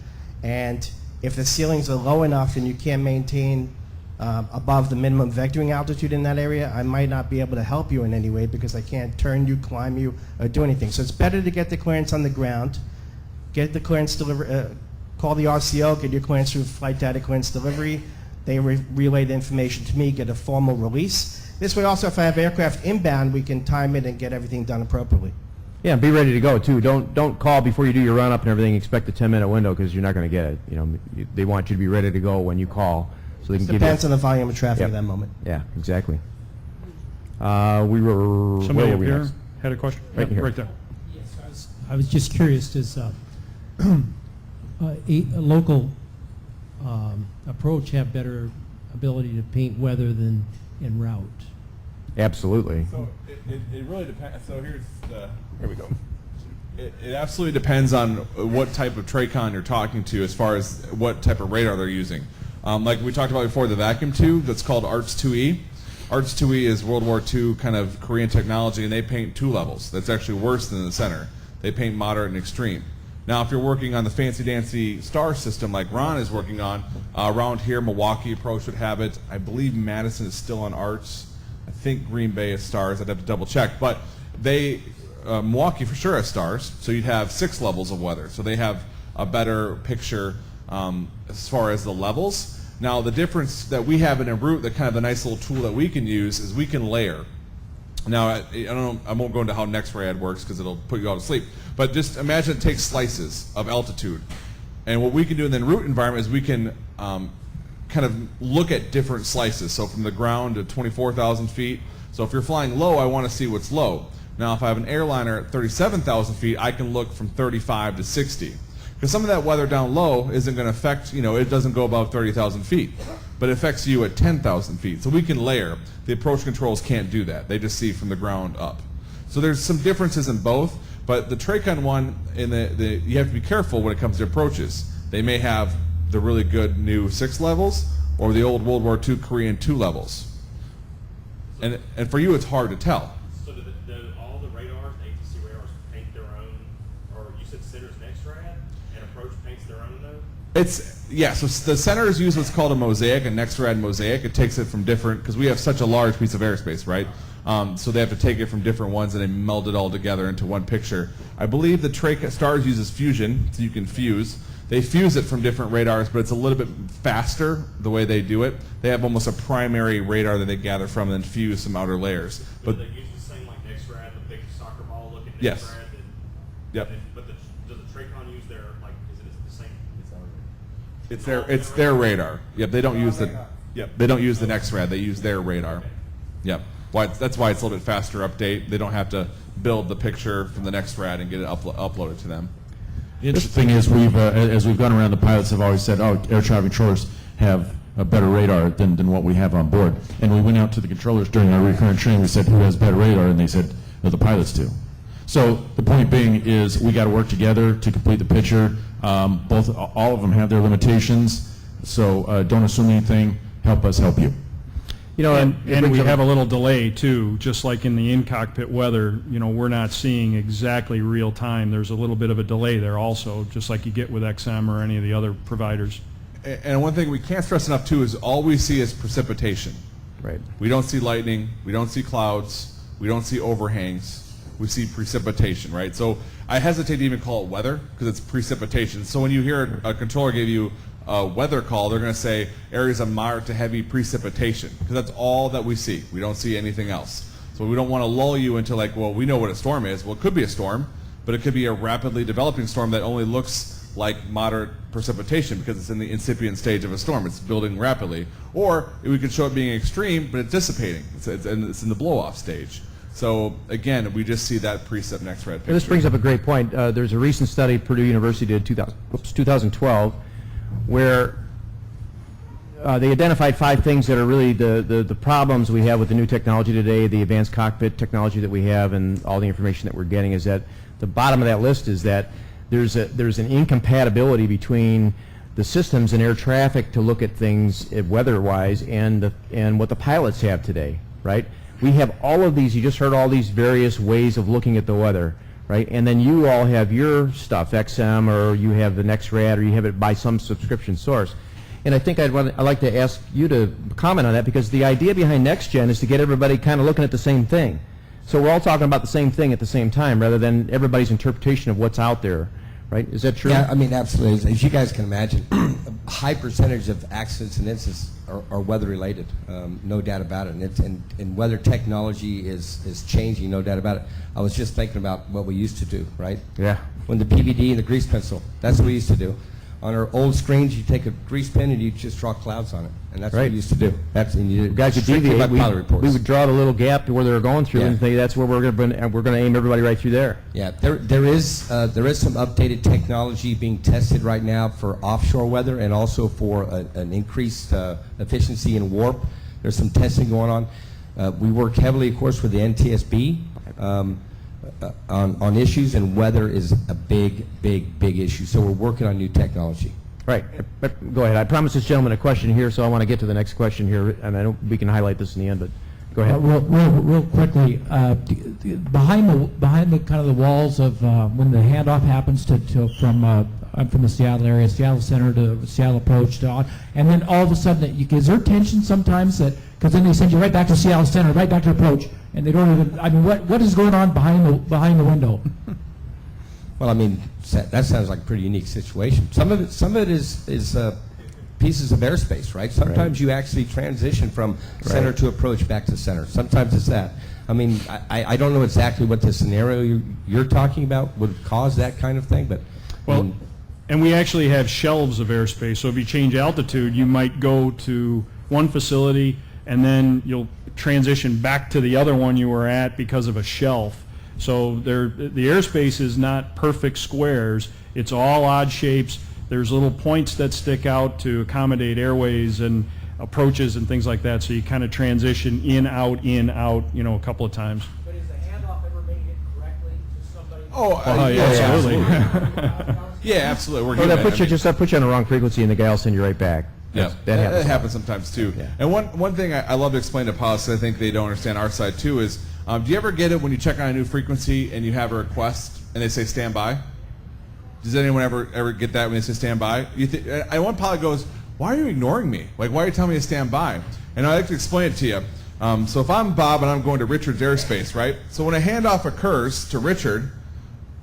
And if the ceilings are low enough and you can't maintain above the minimum vectoring altitude in that area, I might not be able to help you in any way because I can't turn you, climb you, or do anything. So it's better to get the clearance on the ground, get the clearance delivery, call the RCO, get your clearance through flight data clearance delivery. They relay the information to me, get a formal release. This way also, if I have aircraft inbound, we can time it and get everything done appropriately. Yeah, be ready to go too. Don't call before you do your run up and everything. Expect a 10-minute window because you're not going to get it. They want you to be ready to go when you call, so they can give you. Depends on the volume of traffic Yep. at that moment. Yeah, exactly. We were. Somebody where up were we here next? had a question? Right Yep, here. right there. Yes, I was just curious, does a local approach have better ability to paint weather than enroute? Absolutely. So it really depends. So here's the. Here we go. It absolutely depends on what type of TRACON you're talking to as far as what type of radar they're using. Like we talked about before, the vacuum tube that's called ARTS 2E. ARTS 2E is World War II kind of Korean technology, and they paint 2 levels. That's actually worse than the center. They paint moderate and extreme. Now, if you're working on the fancy-dancy star system like Ron is working on, around here, Milwaukee approach would have it. I believe Madison is still on ARTS. I think Green Bay is stars. I'd have to double check. But they, Milwaukee for sure has stars, so you'd have 6 levels of weather. So they have a better picture as far as the levels. Now, the difference that we have in enroute, the kind of the nice little tool that we can use is we can layer. Now, I don't know, I won't go into how NextRad works because it'll put you all to sleep. But just imagine it takes slices of altitude. And what we can do in the enroute environment is we can kind of look at different slices. So from the ground to 24,000 feet. So if you're flying low, I want to see what's low. Now, if I have an airliner at 37,000 feet, I can look from 35 to 60. Because some of that weather down low isn't going to affect, it doesn't go above 30,000 feet. But it affects you at 10,000 feet. So we can layer. The approach controls can't do that. They just see from the ground up. So there's some differences in both. But the TRACON one, you have to be careful when it comes to approaches. They may have the really good new 6 levels or the old World War II Korean 2 levels. And for you, it's hard to tell. So do all the radars, ATC radars, paint their own, or you said center's NextRad, and approach paints their own though? So the centers use what's called a mosaic, a NextRad mosaic. It takes it from different, because we have such a large piece of airspace, right? So they have to take it from different ones and they meld it all together into one picture. I believe the STARS uses fusion, so you can fuse. They fuse it from different radars, but it's a little bit faster the way they do it. They have almost a primary radar that they gather from and then fuse some outer layers. But they use the same like NextRad, the big soccer ball looking NextRad? Yes. Yep. But does the TRACON use their, like, is it the same? It's their radar. Yep, they don't use the NextRad. They use their radar. Yep. That's why it's a little bit faster update. They don't have to build the picture from the NextRad and get it uploaded to them. The interesting thing is as we've gone around, the pilots have always said, oh, air traffic controllers have a better radar than what we have on board. And we went out to the controllers during our recurrent training. We said, who has better radar? And they said, the pilots do. So the point being is we got to work together to complete the picture. All of them have their limitations. So don't assume anything. Help us help you. And we have a little delay too, just like in the in-cockpit weather, we're not seeing exactly real time. There's a little bit of a delay there also, just like you get with XM or any of the other providers. And one thing we can't stress enough too is all we see is precipitation. Right. We don't see lightning, we don't see clouds, we don't see overhangs, we see precipitation, right? So I hesitate to even call it weather because it's precipitation. So when you hear a controller give you a weather call, they're going to say areas of moderate to heavy precipitation because that's all that we see. We don't see anything else. So we don't want to lull you into like, well, we know what a storm is. Well, it could be a storm, but it could be a rapidly developing storm that only looks like moderate precipitation because it's in the incipient stage of a storm. It's building rapidly. Or we could show it being extreme, but it's dissipating. It's in the blow-off stage. So again, we just see that precip NextRad picture. This brings up a great point. There's a recent study Purdue University did 2012 where they identified 5 things that are really the problems we have with the new technology today, the advanced cockpit technology that we have and all the information that we're getting is that the bottom of that list is that there's an incompatibility between the systems in air traffic to look at things weather-wise and what the pilots have today, right? We have all of these, you just heard all these various ways of looking at the weather, right? And then you all have your stuff, XM, or you have the NextRad, or you have it by some subscription source. And I think I'd like to ask you to comment on that, because the idea behind NextGen is to get everybody kind of looking at the same thing. So we're all talking about the same thing at the same time, rather than everybody's interpretation of what's out there, right? Is that true? Yeah, I mean, absolutely. As you guys can imagine, a high percentage of accidents and incidents are weather-related, no doubt about it. And weather technology is changing, no doubt about it. I was just thinking about what we used to do, right? Yeah. When the PVD and the grease pencil, that's what we used to do. On our old screens, you take a grease pen and you just draw clouds on it, and that's what we used to do. That's and you guys would deviate. We would draw the little gap to where they were going through, and say that's where we're going to aim everybody right through there. Yeah, there is some updated technology being tested right now for offshore weather, and also for an increased efficiency in warp. There's some testing going on. We work heavily, of course, with the NTSB on issues, and weather is a big issue. So we're working on new technology. Right. Go ahead. I promised this gentleman a question here, so I want to get to the next question here, and I know we can highlight this in the end, but go ahead. Real quickly, behind the kind of the walls of when the handoff happens I'm from the Seattle area, Seattle Center to Seattle Approach to on, and then all of a sudden, is there tension sometimes that, because then they send you right back to Seattle Center, right back to Approach, and they don't even, I mean, what is going on behind the window? Well, I mean, that sounds like a pretty unique situation. Some of it is pieces of airspace, right? Sometimes you actually transition from center to approach back to center. Sometimes it's that. I mean, I don't know exactly what the scenario you're talking about would cause that kind of thing, but well, and we actually have shelves of airspace. So if you change altitude, you might go to one facility and then you'll transition back to the other one you were at because of a shelf. So the airspace is not perfect squares. It's all odd shapes. There's little points that stick out to accommodate airways and approaches and things like that. So you kind of transition in, out, a couple of times. But is the handoff ever made it correctly to somebody? Yeah, absolutely. Yeah, absolutely. We're Well, that human. puts you on the wrong frequency, and the guy will send you right back. Yeah, That happens sometimes too. Yeah. And one thing I love to explain to pilots, I think they don't understand our side too, is do you ever get it when you check on a new frequency and you have a request and they say stand by? Does anyone ever get that when they say stand by? And one pilot goes, why are you ignoring me? Like, why are you telling me to stand by? And I like to explain it to you. So if I'm Bob and I'm going to Richard's airspace, right? So when a handoff occurs to Richard,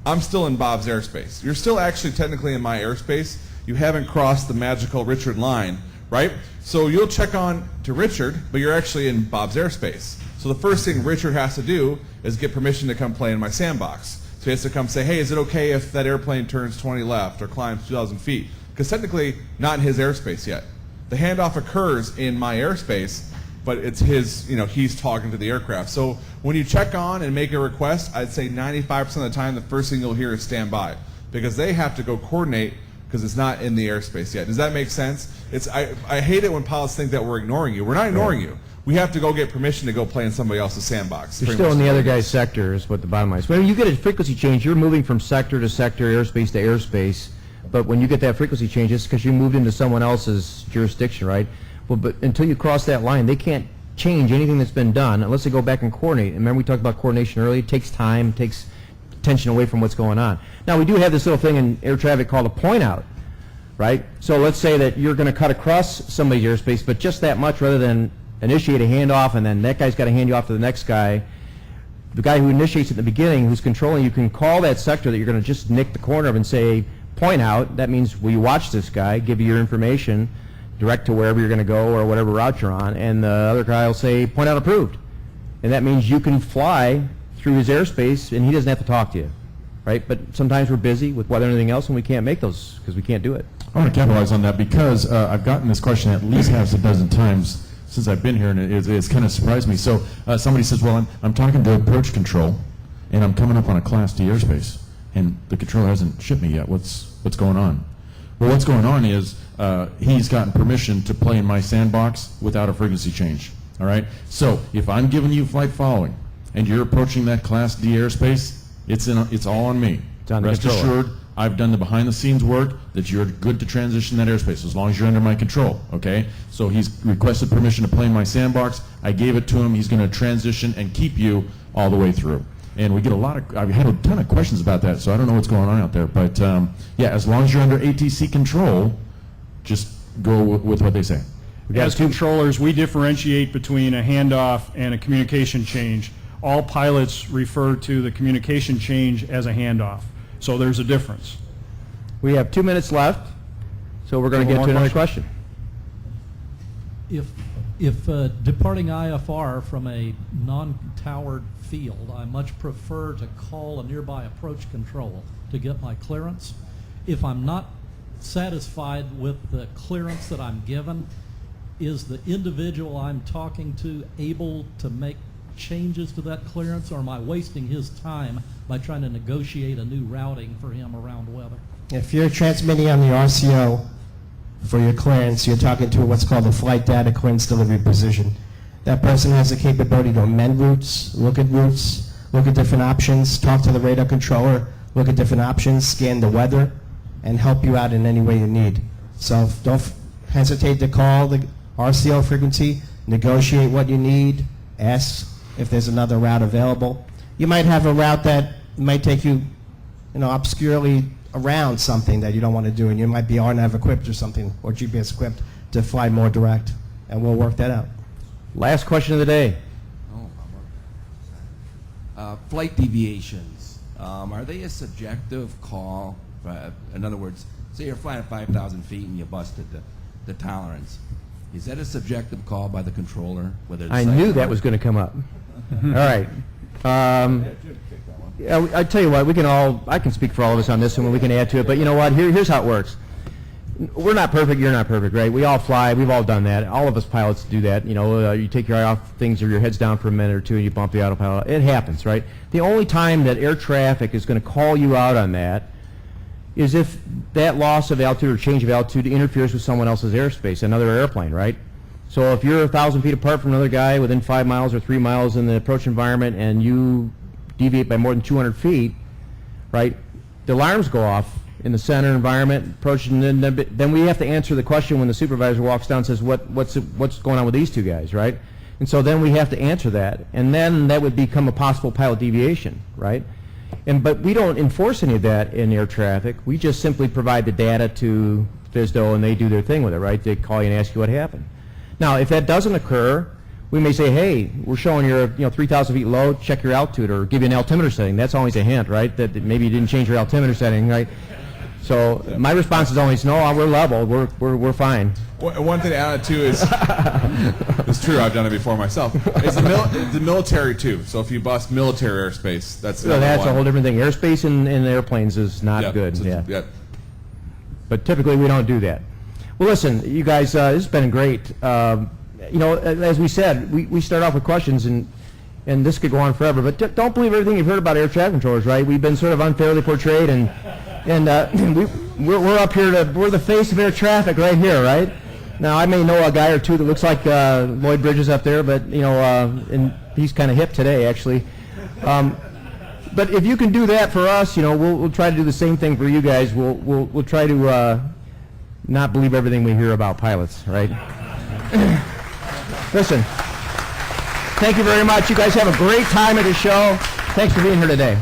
I'm still in Bob's airspace. You're still actually technically in my airspace. You haven't crossed the magical Richard line, right? So you'll check on to Richard, but you're actually in Bob's airspace. So the first thing Richard has to do is get permission to come play in my sandbox. So he has to come say, hey, is it okay if that airplane turns 20 left or climbs 2,000 feet? Because technically, not in his airspace yet. The handoff occurs in my airspace, but it's his, he's talking to the aircraft. So when you check on and make a request, I'd say 95% of the time, the first thing you'll hear is stand by, because they have to go coordinate because it's not in the airspace yet. Does that make sense? I hate it when pilots think that we're ignoring you. We're not ignoring you. We have to go get permission to go play in somebody else's sandbox. You're still in the other guy's sector is what the bottom line is. When you get a frequency change, you're moving from sector to sector, airspace to airspace. But when you get that frequency change, it's because you moved into someone else's jurisdiction, right? Well, but until you cross that line, they can't change anything that's been done unless they go back and coordinate. And remember we talked about coordination earlier? It takes time, takes attention away from what's going on. Now, we do have this little thing in air traffic called a point out, right? So let's say that you're going to cut across somebody's airspace, but just that much rather than initiate a handoff and then that guy's got to hand you off to the next guy. The guy who initiates at the beginning, who's controlling, you can call that sector that you're going to just nick the corner of and say, point out. That means, will you watch this guy, give you your information, direct to wherever you're going to go or whatever route you're on, and the other guy will say, point out approved. And that means you can fly through his airspace and he doesn't have to talk to you, right? But sometimes we're busy with weather and everything else and we can't make those because we can't do it. I want to capitalize on that because I've gotten this question at least half a dozen times since I've been here, and it's kind of surprised me. So somebody says, well, I'm talking to approach control, and I'm coming up on a Class D airspace, and the controller hasn't shipped me yet. What's going on? Well, what's going on is he's gotten permission to play in my sandbox without a frequency change. All right? So if I'm giving you flight following, and you're approaching that Class D airspace, it's all on me. It's on the Rest controller. assured, I've done the behind-the-scenes work that you're good to transition that airspace as long as you're under my control, okay? So he's requested permission to play in my sandbox. I gave it to him. He's going to transition and keep you all the way through. And we get I've had a ton of questions about that, so I don't know what's going on out there. But yeah, as long as you're under ATC control, just go with what they say. As controllers, we differentiate between a handoff and a communication change. All pilots refer to the communication change as a handoff. So there's a difference. We have 2 minutes left, so we're going to One get more to another question. If departing IFR from a non-towered field, I much prefer to call a nearby approach control to get my clearance. If I'm not satisfied with the clearance that I'm given, is the individual I'm talking to able to make changes to that clearance, or am I wasting his time by trying to negotiate a new routing for him around weather? If you're transmitting on the RCO for your clearance, you're talking to what's called a flight data clearance delivery position. That person has the capability to amend routes, look at different options, talk to the radar controller, look at different options, scan the weather, and help you out in any way you need. So don't hesitate to call the RCO frequency, negotiate what you need, ask if there's another route available. You might have a route that might take you, obscurely around something that you don't want to do, and you might be RNAV equipped or something, or GPS equipped to fly more direct, and we'll work that out. Last question of the day. Flight deviations, are they a subjective call? In other words, say you're flying at 5,000 feet and you busted the tolerance. Is that a subjective call by the controller? Whether it's I knew that was going to come up. All right. Yeah, I tell you what, I can speak for all of us on this one, we can add to it, but you know what, here's how it works. We're not perfect, you're not perfect, right? We all fly, we've all done that. All of us pilots do that. You take your eye off things or your head's down for a minute or two and you bump the autopilot. It happens, right? The only time that air traffic is going to call you out on that is if that loss of altitude or change of altitude interferes with someone else's airspace, another airplane, right? So if you're 1,000 feet apart from another guy within 5 miles or 3 miles in the approach environment and you deviate by more than 200 feet, right, the alarms go off in the center environment, approaching, and then we have to answer the question when the supervisor walks down and says, what's going on with these two guys, right? And so then we have to answer that, and then that would become a possible pilot deviation, right? But we don't enforce any of that in air traffic. We just simply provide the data to FSDO and they do their thing with it, right? They call you and ask you what happened. Now, if that doesn't occur, we may say, hey, we're showing you're 3,000 feet low, check your altitude, or give you an altimeter setting. That's always a hint, right? That maybe you didn't change your altimeter setting, right? So my response is always, no, we're level, we're fine. One thing to add too is, it's true, I've done it before myself, is the military too. So if you bust military airspace, that's a whole different thing. Airspace in airplanes is not good. Yep. But typically we don't do that. Well, listen, you guys, this has been great. As we said, we start off with questions, and this could go on forever, but don't believe everything you've heard about air traffic controllers, right? We've been sort of unfairly portrayed, and we're up here we're the face of air traffic right here, right? Now, I may know a guy or two that looks like Lloyd Bridges up there, but, and he's kind of hip today, actually. But if you can do that for us, we'll try to do the same thing for you guys. We'll try to not believe everything we hear about pilots, right? Listen, thank you very much. You guys have a great time at the show. Thanks for being here today.